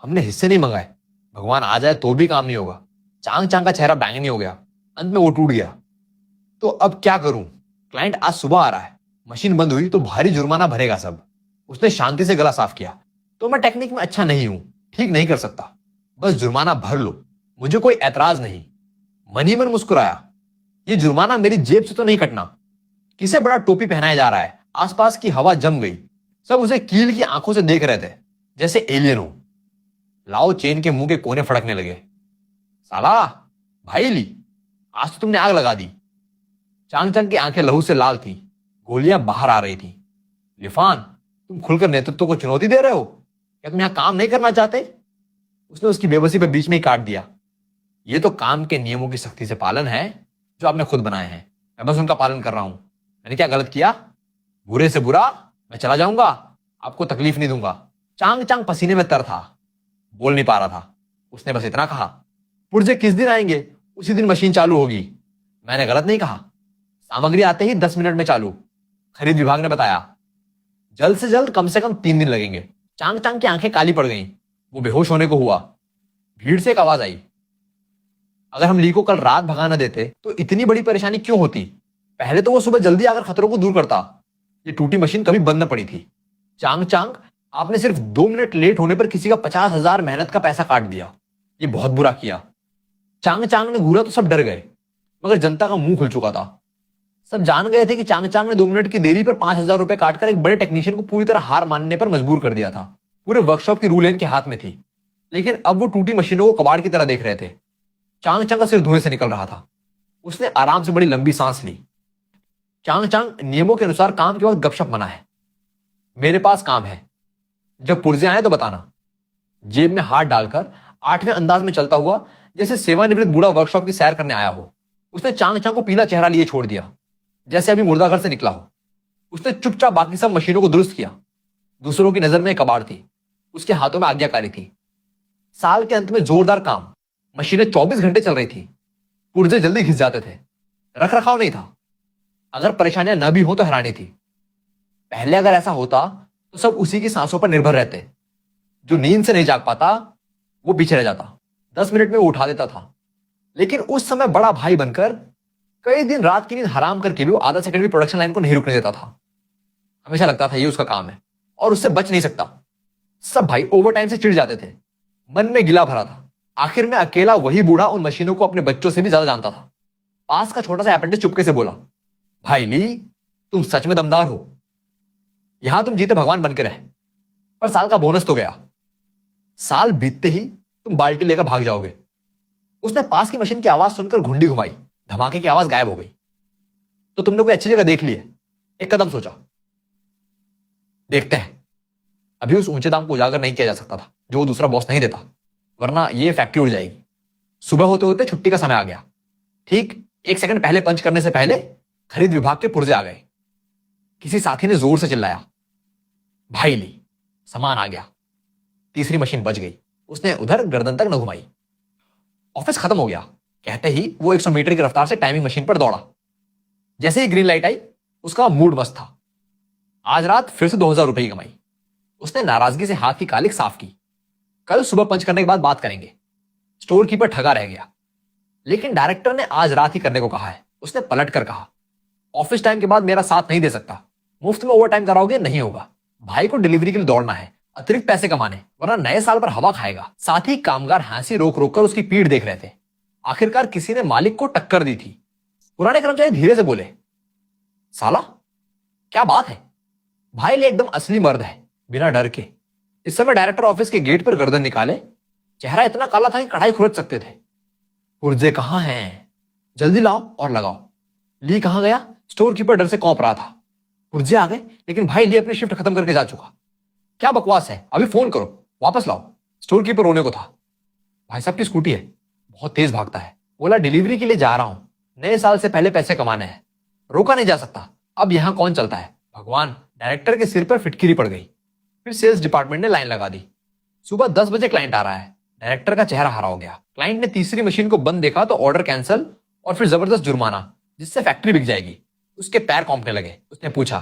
हमने हिस्से नहीं मंगाए। भगवान आ जाए तो भी काम नहीं होगा। चांग चांग का चेहरा बैंगनी हो गया। अंत में वो टूट गया। तो अब क्या करूं? क्लाइंट आज सुबह आ रहा है। मशीन बंद हुई तो भारी जुर्माना भरेगा सब। उसने शांति से गला साफ किया। तो मैं टेक्निक में अच्छा नहीं हूं, ठीक नहीं कर सकता। बस जुर्माना भर लो, मुझे कोई ऐतराज नहीं। मनी मन मुस्कुराया। ये जुर्माना मेरी जेब से तो नहीं कटना। किसे बड़ा टोपी पहनाया जा रहा है। आसपास की हवा जम गई। सब उसे कील की आंखों से देख रहे थे, जैसे एलियन हो। लाओ चेन के मुंह के कोने फड़कने लगे। साला भाई ली, आज तो तुमने आग लगा दी। चांग चांग की आंखें लहू से लाल थी। गोलियां बाहर आ रही थी। लिफान, तुम खुलकर नेतृत्व को चुनौती दे रहे हो? क्या तुम यहां काम नहीं करना चाहते? उसने उसकी बेबसी पे बीच में ही काट दिया। ये तो काम के नियमों की सख्ती से पालन है जो आपने खुद बनाए हैं। मैं बस उनका पालन कर रहा हूं। मैंने क्या गलत किया? बुरे से बुरा, मैं चला जाऊंगा, आपको तकलीफ नहीं दूंगा। चांग चांग पसीने में तर था, बोल नहीं पा रहा था। उसने बस इतना कहा, पुर्जे किस दिन आएंगे? उसी दिन मशीन चालू होगी। मैंने गलत नहीं कहा। सामग्री आते ही 10 मिनट में चालू, खरीद विभाग ने बताया। जल्द से जल्द कम से कम 3 दिन लगेंगे। चांग चांग की आंखें काली पड़ गईं। वो बेहोश होने को हुआ। भीड़ से एक आवाज आई, अगर हम ली को कल रात भगा न देते तो इतनी बड़ी परेशानी क्यों होती? पहले तो वो सुबह जल्दी आकर खतरों को दूर करता। ये टूटी मशीन कभी बंद न पड़ी थी। चांग चांग, आपने सिर्फ 2 मिनट लेट होने पर किसी का 50,000 मेहनत का पैसा काट दिया। ये बहुत बुरा किया। चांग चांग ने घूरा तो सब डर गए, मगर जनता का मुंह खुल चुका था। सब जान गए थे कि चांग चांग ने 2 मिनट की देरी पर 5,000 रुपए काटकर एक बड़े टेक्नीशियन को पूरी तरह हार मानने पर मजबूर कर दिया था। पूरे वर्कशॉप की रूल इनके हाथ में थी, लेकिन अब वो टूटी मशीनों को कबाड़ की तरह देख रहे थे। चांग चांग का सिर धुएं से निकल रहा था। उसने आराम से बड़ी लंबी सांस ली। चांग चांग, नियमों के अनुसार काम के वक्त गपशप मना है। मेरे पास काम है, जब पुर्जे आए तो बताना। जेब में हाथ डालकर 8वें अंदाज में चलता हुआ, जैसे सेवानिवृत्त बूढ़ा वर्कशॉप की सैर करने आया हो, उसने चांग चांग को पीला चेहरा लिए छोड़ दिया, जैसे अभी मुर्दाघर से निकला हो। उसने चुपचाप बाकी सब मशीनों को दुरुस्त किया। दूसरों की नजर में कबाड़ थी, उसके हाथों में आज्ञाकारी थी। साल के अंत में जोरदार काम। मशीनें 24 घंटे चल रही थी। पुर्जे जल्दी घिस जाते थे। रख रखाव नहीं था। अगर परेशानियां न भी हो तो हैरानी थी। पहले अगर ऐसा होता तो सब उसी की सांसों पर निर्भर रहते। जो नींद से नहीं जाग पाता वो पीछे रह जाता। 10 मिनट में वो उठा देता था। लेकिन उस समय बड़ा भाई बनकर कई दिन रात की नींद हराम करके भी वो आधा सेकंड भी प्रोडक्शन लाइन को नहीं रुकने देता था। हमेशा लगता था ये उसका काम है और उससे बच नहीं सकता। सब भाई ओवर टाइम से चिढ़ जाते थे। मन में गिला भरा था। आखिर में अकेला वही बूढ़ा उन मशीनों को अपने बच्चों से भी ज्यादा जानता था। पास का छोटा सा अप्रेंटिस चुपके से बोला, भाई ली, तुम सच में दमदार हो। यहां तुम जीते भगवान बनकर रहे, पर साल का बोनस तो गया। साल बीतते ही तुम बाल्टी लेकर भाग जाओगे। उसने पास की मशीन की आवाज सुनकर घुंडी घुमाई। धमाके की आवाज गायब हो गई। तो तुमने कोई अच्छी जगह देख ली है? एक कदम सोचा। देखते हैं। अभी उस ऊंचे दाम को उजागर नहीं किया जा सकता था जो वो दूसरा बॉस नहीं देता, वरना ये फैक्ट्री उड़ जाएगी। सुबह होते होते छुट्टी का समय आ गया। ठीक 1 सेकंड पहले पंच करने से पहले खरीद विभाग के पुर्जे आ गए। किसी साथी ने जोर से चिल्लाया, भाई ली, सामान आ गया। तीसरी मशीन बच गई। उसने उधर गर्दन तक न घुमाई। ऑफिस खत्म हो गया कहते ही वो 100 मीटर की रफ्तार से टाइमिंग मशीन पर दौड़ा। जैसे ही ग्रीन लाइट आई, उसका मूड मस्त था। आज रात फिर से 2,000 रुपए की कमाई। उसने नाराजगी से हाथ की कालिक साफ की। कल सुबह पंच करने के बाद बात करेंगे। स्टोर कीपर ठगा रह गया, लेकिन डायरेक्टर ने आज रात ही करने को कहा है। उसने पलट कर कहा, ऑफिस टाइम के बाद मेरा साथ नहीं दे सकता। मुफ्त में ओवर टाइम कराओगे नहीं होगा। भाई को डिलीवरी के लिए दौड़ना है, अतिरिक्त पैसे कमाने, वरना नए साल पर हवा खाएगा। साथ ही कामगार हंसी रोक रोक कर उसकी पीठ देख रहे थे। आखिरकार किसी ने मालिक को टक्कर दी थी। पुराने कर्मचारी धीरे से बोले, साला क्या बात है। भाई ले एकदम असली मर्द है, बिना डर के। इस समय डायरेक्टर ऑफिस के गेट पर गर्दन निकाले, चेहरा इतना काला था कि कढ़ाई खुरच सकते थे। पुर्जे कहाँ हैं, जल्दी लाओ और लगाओ। ली कहाँ गया, स्टोर कीपर डर से कौंप रहा था। पुर्जे आ गए, लेकिन भाई ली अपनी शिफ्ट खत्म करके जा चुका। क्या बकवास है, अभी फोन करो, वापस लाओ। स्टोर कीपर रोने को था। भाई साहब की स्कूटी है, बहुत तेज भागता है। बोला डिलीवरी के लिए जा रहा हूं, नए साल से पहले पैसे कमाने हैं, रोका नहीं जा सकता। अब यहां कौन चलता है भगवान। डायरेक्टर के सिर पर फिटकिरी पड़ गई। फिर सेल्स डिपार्टमेंट ने लाइन लगा दी। सुबह 10 बजे क्लाइंट आ रहा है। डायरेक्टर का चेहरा हरा हो गया। क्लाइंट ने तीसरी मशीन को बंद देखा तो ऑर्डर कैंसिल और फिर जबरदस्त जुर्माना, जिससे फैक्ट्री बिक जाएगी। उसके पैर कांपने लगे। उसने पूछा,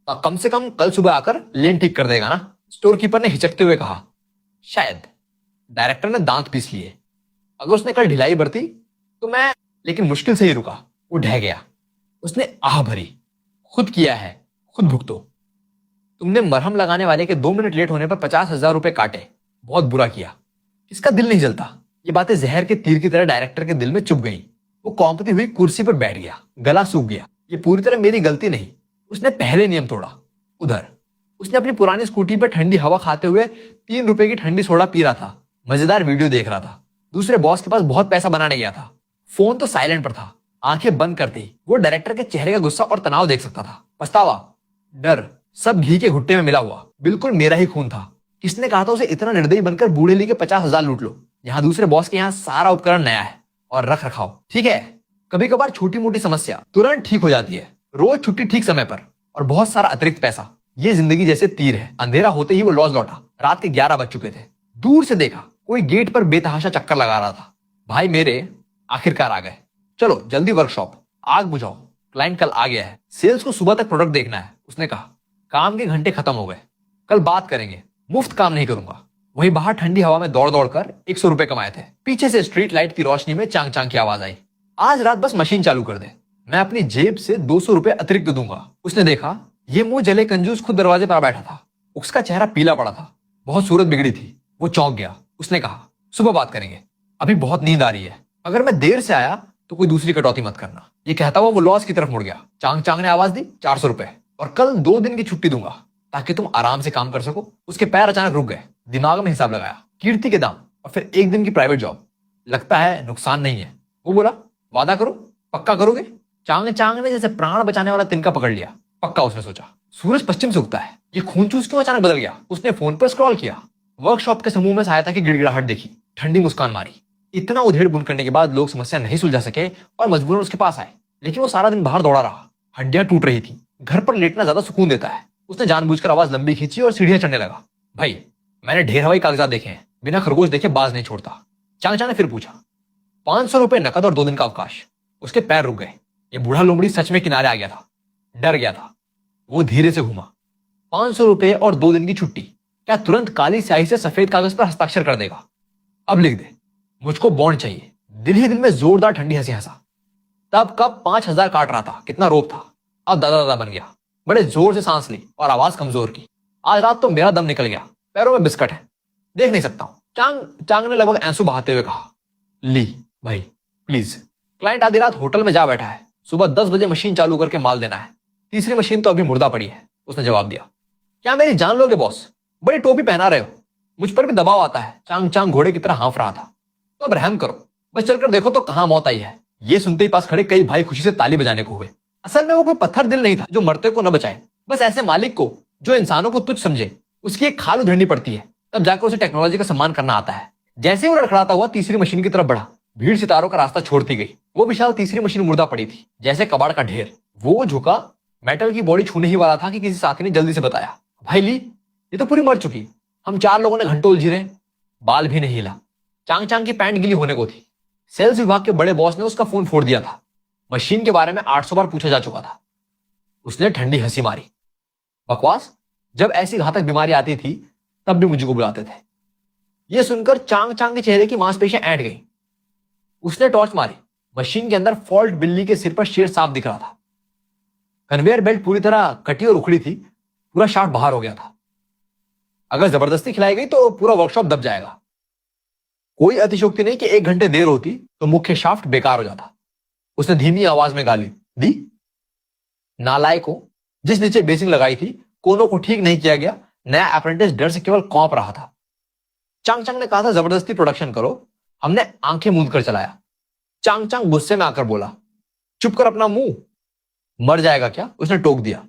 कम से कम कल सुबह आकर लेन ठीक कर देगा ना? स्टोर कीपर ने हिचकते हुए कहा, शायद। डायरेक्टर ने दांत पीस लिए। अगर उसने कल ढिलाई बरती तो मैं, लेकिन मुश्किल से ही रुका। वो ढह गया। उसने आह भरी, खुद किया है, खुद भुगतो। तुमने मरहम लगाने वाले के 2 मिनट लेट होने पर 50,000 रुपए काटे, बहुत बुरा किया। इसका दिल नहीं जलता। ये बातें जहर के तीर की तरह डायरेक्टर के दिल में चुभ गई। वो कौंपती हुई कुर्सी पर बैठ गया, गला सूख गया। ये पूरी तरह मेरी गलती नहीं, उसने पहले नियम तोड़ा। उधर उसने अपनी पुरानी स्कूटी पर ठंडी हवा खाते हुए 3 रुपए की ठंडी सोडा पी रहा था, मजेदार वीडियो देख रहा था। दूसरे बॉस के पास बहुत पैसा बनाने गया था। फोन तो साइलेंट पर था। आंखें बंद करते वो डायरेक्टर के चेहरे का गुस्सा और तनाव देख सकता था। पछतावा, डर, सब घी के घुट्टे में मिला हुआ। बिल्कुल मेरा ही खून था। किसने कहा था उसे इतना निर्दयी बनकर बूढ़े ली के 50,000 लूट लो? यहाँ दूसरे बॉस के यहाँ सारा उपकरण नया है और रख रखाव ठीक है। कभी कभार छोटी मोटी समस्या तुरंत ठीक हो जाती है। रोज छुट्टी ठीक समय पर और बहुत सारा अतिरिक्त पैसा। ये जिंदगी जैसे तीर है। अंधेरा होते ही वो लॉज लौटा। रात के 11 बज चुके थे। दूर से देखा कोई गेट पर बेतहाशा चक्कर लगा रहा था। भाई मेरे आखिरकार आ गए। चलो जल्दी वर्कशॉप, आग बुझाओ, क्लाइंट कल आ गया है। सेल्स को सुबह तक प्रोडक्ट देखना है। उसने कहा, काम के घंटे खत्म हो गए, कल बात करेंगे, मुफ्त काम नहीं करूंगा। वहीं बाहर ठंडी हवा में दौड़ दौड़ कर 100 रुपए कमाए थे। पीछे से स्ट्रीट लाइट की रोशनी में चांग चांग की आवाज आई, आज रात बस मशीन चालू कर दे, मैं अपनी जेब से 200 रुपए अतिरिक्त दूंगा। उसने देखा ये मुंह जले कंजूस खुद दरवाजे पर बैठा था। उसका चेहरा पीला पड़ा था, बहुत सूरत बिगड़ी थी। वो चौंक गया। उसने कहा, सुबह बात करेंगे, अभी बहुत नींद आ रही है। अगर मैं देर से आया तो कोई दूसरी कटौती मत करना। ये कहता हुआ वो लॉज की तरफ मुड़ गया। चांग चांग ने आवाज दी, 400 रुपए और कल 2 दिन की छुट्टी दूंगा ताकि तुम आराम से काम कर सको। उसके पैर अचानक रुक गए। दिमाग में हिसाब लगाया, कीर्ति के दाम और फिर 1 दिन की प्राइवेट जॉब, लगता है नुकसान नहीं है। वो बोला, वादा करो, पक्का करोगे? चांग चांग ने जैसे प्राण बचाने वाला तिनका पकड़ लिया। पक्का, उसने सोचा। सूरज पश्चिम से उगता है, ये खून चूस क्यों अचानक बदल गया? उसने फोन पर स्क्रॉल किया। वर्कशॉप के समूह में सहायता की गिड़गिड़ाहट देखी। ठंडी मुस्कान मारी। इतना उधेड़ बुन करने के बाद लोग समस्या नहीं सुलझा सके और मजबूरन उसके पास आए। लेकिन वो सारा दिन बाहर दौड़ा रहा। हड्डियां टूट रही थी। घर पर लेटना ज्यादा सुकून देता है। उसने जानबूझकर आवाज लंबी खींची और सीढ़ियां चढ़ने लगा। भाई मैंने ढेर हवाई कागजात देखे हैं, बिना खरगोश देखे बाज नहीं छोड़ता। चांग चांग ने फिर पूछा, 500 रुपए नकद और 2 दिन का अवकाश। उसके पैर रुक गए। ये बूढ़ा लोमड़ी सच में किनारे आ गया था, डर गया था। वो धीरे से घूमा। 500 रुपए और 2 दिन की छुट्टी, क्या तुरंत काली स्याही से सफेद कागज पर हस्ताक्षर कर देगा? अब लिख दे, मुझको बॉन्ड चाहिए। दिल ही दिल में जोरदार ठंडी हंसी हंसा। तब कब 5,000 काट रहा था, कितना रोप था। अब दादा दादा बन गया। बड़े जोर से सांस ली और आवाज कमजोर की, आज रात तो मेरा दम निकल गया, पैरों में बिस्कट है, देख नहीं सकता हूं। चांग ने लगभग आंसू बहाते हुए कहा, ली भाई प्लीज। क्लाइंट आधी रात होटल में जा बैठा है। सुबह 10 बजे मशीन चालू करके माल देना है। तीसरी मशीन तो अभी मुर्दा पड़ी है। उसने जवाब दिया, क्या मेरी जान लोगे बॉस? बड़ी टोपी पहना रहे हो, मुझ पर भी दबाव आता है। चांग चांग घोड़े की तरह हाँफ रहा था। तो अब रहम करो, बस चलकर देखो तो कहां मौत आई है। ये सुनते ही पास खड़े कई भाई खुशी से ताली बजाने को हुए। असल में वो कोई पत्थर दिल नहीं था जो मरते को न बचाए। बस ऐसे मालिक को जो इंसानों को तुच्छ समझे, उसकी एक खाल उधेड़नी पड़ती है, तब जाकर उसे टेक्नोलॉजी का सम्मान करना आता है। जैसे ही वो लड़खड़ाता हुआ तीसरी मशीन की तरफ बढ़ा, भीड़ सितारों का रास्ता छोड़ती गई। वो विशाल तीसरी मशीन मुर्दा पड़ी थी, जैसे कबाड़ का ढेर। वो झुका, मेटल की बॉडी छूने ही वाला था कि किसी साथी ने जल्दी से बताया, भाई ली, ये तो पूरी मर चुकी। हम 4 लोगों ने घंटों उलझी रहे, बाल भी नहीं हिला। चांग चांग की पैंट गिली होने को थी। सेल्स विभाग के बड़े बॉस ने उसका फोन फोड़ दिया था। मशीन के बारे में 800 बार पूछा जा चुका था। उसने ठंडी हंसी मारी। बकवास, जब ऐसी घातक बीमारी आती थी तब भी मुझे को बुलाते थे। यह सुनकर चांग चांग के चेहरे की मांसपेशियां ऐंठ गई। उसने टॉर्च मारी। मशीन के अंदर फॉल्ट बिल्ली के सिर पर शेर साफ दिख रहा था। कन्वेयर बेल्ट पूरी तरह कटी और उखड़ी थी, पूरा शाफ्ट बाहर हो गया था। अगर जबरदस्ती खिलाई गई तो पूरा वर्कशॉप दब जाएगा। कोई अतिशयोक्ति नहीं कि 1 घंटे देर होती तो मुख्य शाफ्ट बेकार हो जाता। उसने धीमी आवाज में गाली दी, नालायकों, जिस नीचे बेसिंग लगाई थी कोनों को ठीक नहीं किया गया। नया अप्रेंटिस डर से केवल कौंप रहा था। चांग चांग ने कहा था जबरदस्ती प्रोडक्शन करो, हमने आंखें मूंद कर चलाया। चांग चांग गुस्से में आकर बोला, चुप कर अपना मुंह, मर जाएगा क्या? उसने टोक दिया।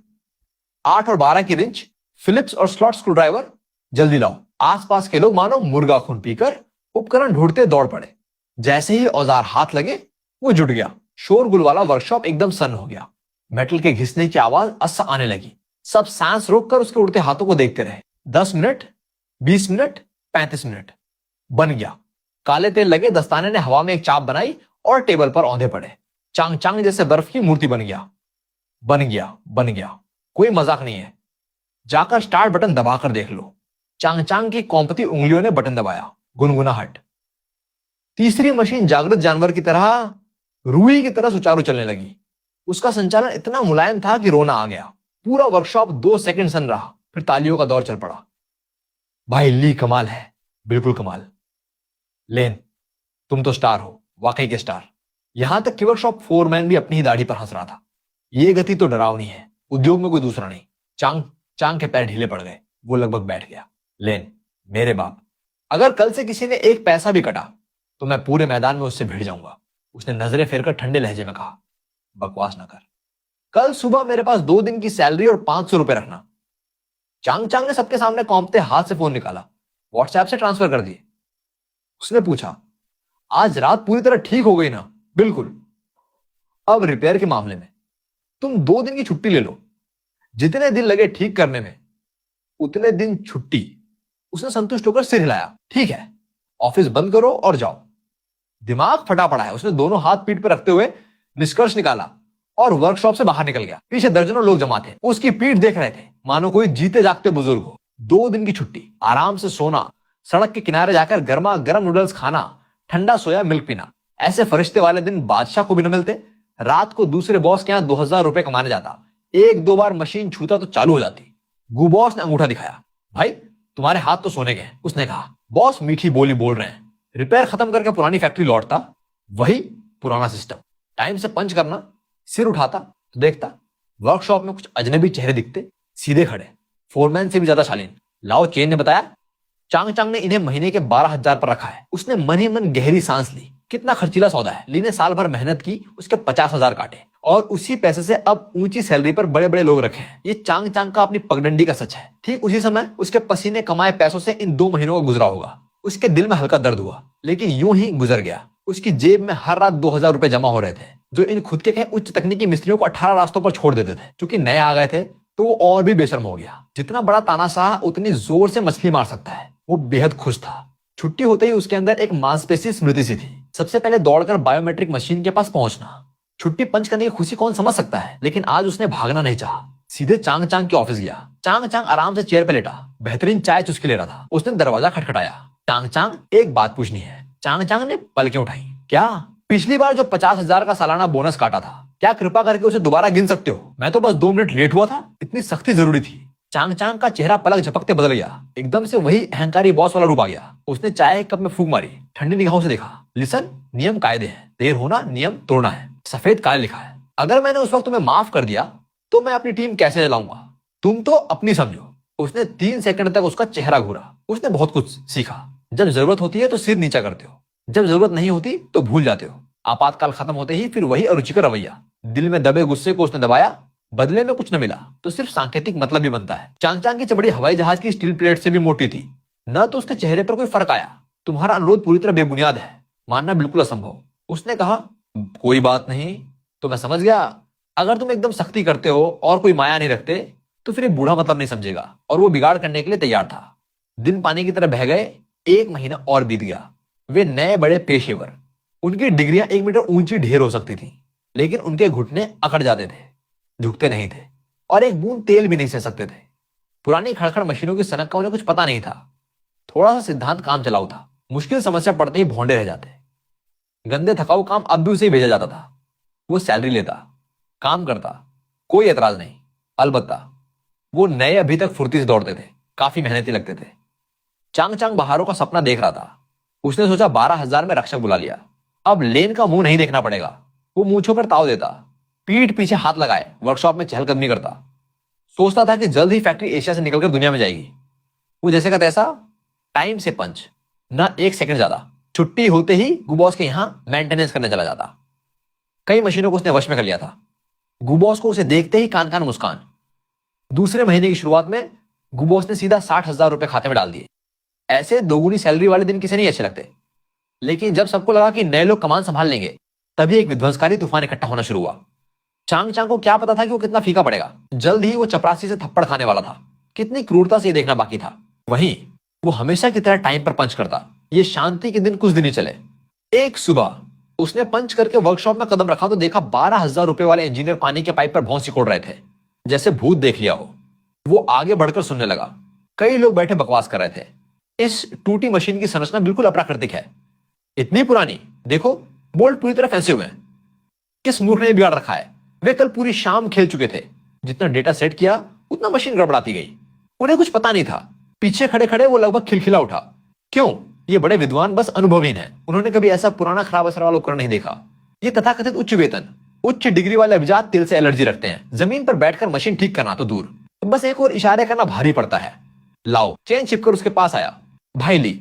8 और 12 की रिंच, फिलिप्स और स्लॉट स्क्रू ड्राइवर जल्दी लाओ। आसपास के लोग मानो मुर्गा खून पीकर उपकरण ढूंढते दौड़ पड़े। जैसे ही औजार हाथ लगे वो जुट गया। शोरगुल वाला वर्कशॉप एकदम सन्न हो गया। मेटल के घिसने की आवाज अस्सा आने लगी। सब सांस रोककर उसके उड़ते हाथों को देखते रहे। 10 मिनट, 20 मिनट, 35 मिनट। बन गया। काले तेल लगे दस्ताने ने हवा में एक चाप बनाई और टेबल पर औंधे पड़े। चांग चांग जैसे बर्फ की मूर्ति बन गया। बन गया, बन गया। कोई मजाक नहीं है। जाकर स्टार्ट बटन दबाकर देख लो। चांग चांग की कौंपती उंगलियों ने बटन दबाया। गुनगुनाहट। तीसरी मशीन जागृत जानवर की तरह, रूई की तरह सुचारू चलने लगी। उसका संचालन इतना मुलायम था कि रोना आ गया। पूरा वर्कशॉप 2 सेकंड सन रहा, फिर तालियों का दौर चल पड़ा। भाई ली कमाल है, बिल्कुल कमाल। लेन, तुम तो स्टार हो, वाकई के स्टार। यहां तक कि वर्कशॉप फोरमैन भी अपनी ही दाढ़ी पर हंस रहा था। ये गति तो डरावनी है, उद्योग में कोई दूसरा नहीं। चांग चांग के पैर ढीले पड़ गए। वो लगभग बैठ गया। लेन, मेरे बाप, अगर कल से किसी ने 1 पैसा भी कटा तो मैं पूरे मैदान में उससे भिड़ जाऊंगा। उसने नजरें फेरकर ठंडे लहजे में कहा, बकवास ना कर। कल सुबह मेरे पास 2 दिन की सैलरी और 500 रुपए रखना। चांग चांग ने सबके सामने कौंपते हाथ से फोन निकाला। व्हाट्सएप से ट्रांसफर कर दिए। उसने पूछा, आज रात पूरी तरह ठीक हो गई ना? बिल्कुल। अब रिपेयर के मामले में तुम 2 दिन की छुट्टी ले लो। जितने दिन लगे ठीक करने में उतने दिन छुट्टी। उसने संतुष्ट होकर सिर हिलाया। ठीक है, ऑफिस बंद करो और जाओ। दिमाग फटा पड़ा है। उसने दोनों हाथ पीठ पर रखते हुए निष्कर्ष निकाला और वर्कशॉप से बाहर निकल गया। पीछे दर्जनों लोग जमा थे। उसकी पीठ देख रहे थे मानो कोई जीते जागते बुजुर्ग हो। 2 दिन की छुट्टी, आराम से सोना, सड़क के किनारे जाकर गर्मा गर्म नूडल्स खाना, ठंडा सोया मिल्क पीना। ऐसे फरिश्ते वाले दिन बादशाह को भी न मिलते। रात को दूसरे बॉस के यहाँ 2000 रुपए कमाने जाता। 1-2 बार मशीन छूता तो चालू हो जाती। गु बॉस ने अंगूठा दिखाया। भाई तुम्हारे हाथ तो सोने के। उसने कहा। बॉस मीठी बोली बोल रहे हैं। रिपेयर खत्म करके पुरानी फैक्ट्री लौटता। वही पुराना सिस्टम। टाइम से पंच करना। सिर उठाता तो देखता वर्कशॉप में कुछ अजनबी चेहरे दिखते, सीधे खड़े, फोरमैन से भी ज्यादा शालीन। लाओ चेन ने बताया, चांग चांग ने इन्हें महीने के 12,000 पर रखा है। उसने मन ही मन गहरी सांस ली। कितना खर्चीला सौदा है। ली ने साल भर मेहनत की, उसके 50,000 काटे और उसी पैसे से अब ऊंची सैलरी पर बड़े बड़े लोग रखे हैं। ये चांग चांग का अपनी पगडंडी का सच है। ठीक उसी समय उसके पसीने कमाए पैसों से इन 2 महीनों का गुजरा होगा। उसके दिल में हल्का दर्द हुआ, लेकिन यूं ही गुजर गया। उसकी जेब में हर रात 2000 रुपए जमा हो रहे थे, जो इन खुद के कहे उच्च तकनीकी मिस्त्रियों को 18 रास्तों पर छोड़ देते थे। क्योंकि नए आ गए थे तो वो और भी बेशर्म हो गया। जितना बड़ा तानाशाह उतनी जोर से मछली मार सकता है। वो बेहद खुश था। छुट्टी होते ही उसके अंदर एक मांसपेशी स्मृति सी थी। सबसे पहले दौड़कर बायोमेट्रिक मशीन के पास पहुंचना। छुट्टी पंच करने की खुशी कौन समझ सकता है, लेकिन आज उसने भागना नहीं चाहा। सीधे चांग चांग के ऑफिस गया। चांग चांग आराम से चेयर पे लेटा, बेहतरीन चाय चुस्की ले रहा था। उसने दरवाजा खटखटाया। चांग चांग, एक बात पूछनी है। चांग चांग ने पलकें उठाई। क्या? पिछली बार जो 50,000 का सालाना बोनस काटा था, क्या कृपा करके उसे दोबारा गिन सकते हो? मैं तो बस 2 मिनट लेट हुआ था, इतनी सख्ती जरूरी थी? चांग चांग का चेहरा पलक झपकते बदल गया। एकदम से वही अहंकारी बॉस वाला रूप आ गया। उसने चाय एक कप में फूंक मारी, ठंडी निगाहों से देखा। लिसन, नियम कायदे हैं, देर होना नियम तोड़ना है, सफेद काले लिखा है। अगर मैंने उस वक्त तुम्हें माफ कर दिया तो मैं अपनी टीम कैसे चलाऊंगा? तुम तो अपनी समझो। उसने 3 सेकंड तक उसका चेहरा घूरा। उसने बहुत कुछ सीखा। जब जरूरत होती है तो सिर नीचा करते हो, जब जरूरत नहीं होती तो भूल जाते हो। आपातकाल खत्म होते ही फिर वही अरुचिकर रवैया। दिल में दबे गुस्से को उसने दबाया। बदले में कुछ न मिला तो सिर्फ सांकेतिक मतलब भी बनता है। चांग चांग की चमड़ी हवाई जहाज की स्टील प्लेट से भी मोटी थी। न तो उसके चेहरे पर कोई फर्क आया। तुम्हारा अनुरोध पूरी तरह बेबुनियाद है, मानना बिल्कुल असंभव। उसने कहा, कोई बात नहीं, तो मैं समझ गया। अगर तुम एकदम सख्ती करते हो और कोई माया नहीं रखते तो फिर एक बूढ़ा मतलब नहीं समझेगा। और वो बिगाड़ करने के लिए तैयार था। दिन पानी की तरह बह गए। 1 महीना और बीत गया। वे नए बड़े पेशेवर। उनकी डिग्रियां 1 मीटर ऊंची ढेर हो सकती थी, लेकिन उनके घुटने अकड़ जाते थे, झुकते नहीं थे और एक बूंद तेल भी नहीं सह सकते थे। पुरानी खड़खड़ मशीनों की सनक का उन्हें कुछ पता नहीं था। थोड़ा सा सिद्धांत काम चलाऊ था। मुश्किल समस्या पड़ते ही भौंडे रह जाते। गंदे थकाऊ काम अब भी उसे भेजा जाता था। वो सैलरी लेता, काम करता, कोई एतराज नहीं। अलबत्ता वो नए अभी तक फुर्ती से दौड़ते थे, काफी मेहनती लगते थे। चांग चांग बहारों का सपना देख रहा था। उसने सोचा 12,000 में रक्षक बुला लिया, अब लेन का मुंह नहीं देखना पड़ेगा। वो मूंछों पर ताव देता, पीठ पीछे हाथ लगाए वर्कशॉप में चहलकदमी करता। सोचता था कि जल्द ही फैक्ट्री एशिया से निकलकर दुनिया में जाएगी। वो जैसे का तैसा टाइम से पंच, ना एक सेकंड ज्यादा। छुट्टी होते ही गुबॉस के यहां मेंटेनेंस करने चला जाता। कई मशीनों को उसने वश में कर लिया था। गुबॉस को उसे देखते ही कान कान मुस्कान। दूसरे महीने की शुरुआत में गुबॉस ने सीधा 60,000 रुपए खाते में डाल दिए। ऐसे दोगुनी सैलरी वाले दिन किसे नहीं अच्छे लगते। लेकिन जब सबको लगा कि नए लोग कमान संभाल लेंगे, तभी एक विध्वंसकारी तूफान इकट्ठा होना शुरू हुआ। चांग चांग को क्या पता था कि वो कितना फीका पड़ेगा। जल्द ही वो चपरासी से थप्पड़ खाने वाला था। कितनी क्रूरता से ये देखना बाकी था। वहीं वो हमेशा की तरह टाइम पर पंच करता। ये शांति के दिन कुछ दिन ही चले। एक सुबह उसने पंच करके वर्कशॉप में कदम रखा तो देखा 12,000 रुपए वाले इंजीनियर पानी के पाइप पर भौंस सिकोड़ रहे थे, जैसे भूत देख लिया हो। वो आगे बढ़कर सुनने लगा। कई लोग बैठे बकवास कर रहे थे। इस टूटी मशीन की संरचना बिल्कुल अप्राकृतिक है, इतनी पुरानी, देखो बोल्ट पूरी तरह फंसे हुए हैं। किस मूर्ख ने बिगाड़ रखा है। वे कल पूरी शाम खेल चुके थे। जितना डेटा सेट किया उतना मशीन गड़बड़ाती गई। उन्हें कुछ पता नहीं था। पीछे खड़े खड़े वो लगभग खिलखिला उठा। क्यों? ये बड़े विद्वान बस अनुभवहीन है। उन्होंने कभी ऐसा पुराना खराब असर वाला उपकरण नहीं देखा। ये तथाकथित उच्च वेतन, उच्च डिग्री वाले अभिजात तिल से एलर्जी रखते हैं। जमीन पर बैठकर मशीन ठीक करना तो दूर, बस एक और इशारे करना भारी पड़ता है। लाओ चेन छिपकर उसके पास आया। भाई ली,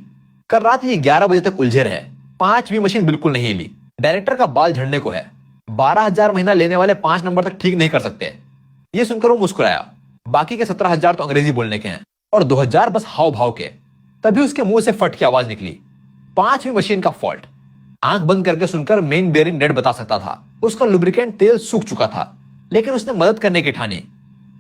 कल रात ही 11 बजे तक उलझे रहे। 5वीं मशीन बिल्कुल नहीं हिली। डायरेक्टर का बाल झड़ने को है। 12,000 महीना लेने वाले 5 नंबर तक ठीक नहीं कर सकते। ये सुनकर वो मुस्कुराया। बाकी के 17,000 तो अंग्रेजी बोलने के हैं और 2,000 बस हाव भाव के। तभी उसके मुंह से फट की आवाज निकली। 5वीं मशीन का फॉल्ट। आंख बंद करके सुनकर मेन बेयरिंग डेड बता सकता था। उसका लुब्रिकेंट तेल सूख चुका था, लेकिन उसने मदद करने की ठानी।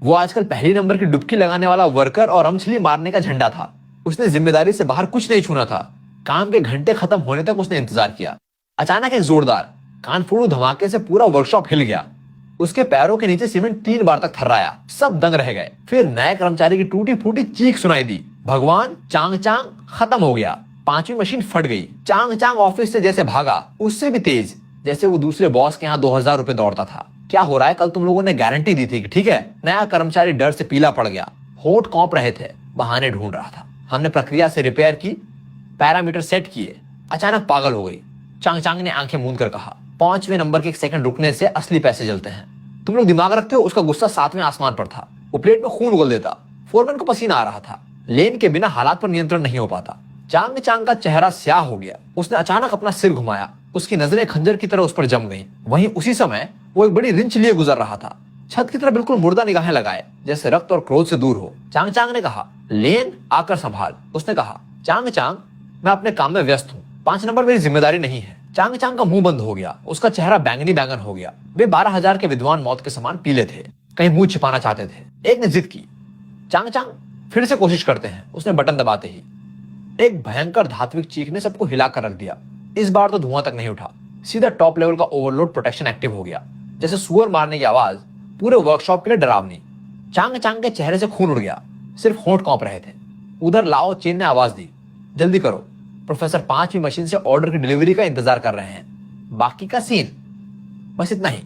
वो आजकल पहली नंबर की डुबकी लगाने वाला वर्कर और अमछली मारने का झंडा था। उसने जिम्मेदारी से बाहर कुछ नहीं छूना था। काम के घंटे खत्म होने तक उसने इंतजार किया। अचानक एक जोरदार कानफोड़ू धमाके से पूरा वर्कशॉप हिल गया। उसके पैरों के नीचे सीमेंट 3 बार तक थर्राया। सब दंग रह गए। फिर नए कर्मचारी की टूटी फूटी चीख सुनाई दी। भगवान, चांग चांग खत्म हो गया। 5वीं मशीन फट गई। चांग चांग ऑफिस से जैसे भागा, उससे भी तेज, जैसे वो दूसरे बॉस के यहाँ 2,000 रुपए दौड़ता था। क्या हो रहा है? कल तुम लोगों ने गारंटी दी थी कि ठीक है। नया कर्मचारी डर से पीला पड़ गया, होठ कांप रहे थे, बहाने ढूंढ रहा था। हमने प्रक्रिया से रिपेयर की, पैरामीटर सेट किए। अचानक पागल हो गई। चांग चांग ने आंखें मूंद कर कहा, 5वें नंबर के 1 सेकंड रुकने से असली पैसे जलते हैं। तुम लोग दिमाग रखते हो? उसका गुस्सा 7वें आसमान पर था। वो प्लेट में खून उगल देता। फोरमैन को पसीना आ रहा था। लेन के बिना हालात पर नियंत्रण नहीं हो पाता। चांग चांग का चेहरा स्याह हो गया। उसने अचानक अपना सिर घुमाया। उसकी नजरें खंजर की तरह उस पर जम गईं। वहीं उसी समय वो एक बड़ी रिंच लिए गुजर रहा था। छत की तरह बिल्कुल मुर्दा निगाहें लगाए, जैसे रक्त और क्रोध से दूर हो। चांग चांग ने कहा, लेन आकर संभाल। उसने कहा, चांग चांग मैं अपने काम में व्यस्त हूँ, 5 नंबर मेरी जिम्मेदारी नहीं है। चांग चांग का मुंह बंद हो गया। उसका चेहरा बैंगनी बैंगन हो गया। वे 12,000 के विद्वान मौत के समान पीले थे, कहीं मुंह छिपाना चाहते थे। एक ने जिद की, चांग चांग फिर से कोशिश करते हैं। उसने बटन दबाते ही एक भयंकर धात्विक चीख ने सबको हिलाकर रख दिया। इस बार तो धुआं तक नहीं उठा, सीधा टॉप लेवल का ओवरलोड प्रोटेक्शन एक्टिव हो गया। जैसे सुअर मारने की आवाज पूरे वर्कशॉप के लिए डरावनी। चांग चांग के चेहरे से खून उड़ गया, सिर्फ होंठ कांप रहे थे। उधर लाओ चेन ने आवाज दी, जल्दी करो, प्रोफेसर 5वीं मशीन से ऑर्डर की डिलीवरी का इंतजार कर रहे हैं। बाकी का सीन बस इतना ही।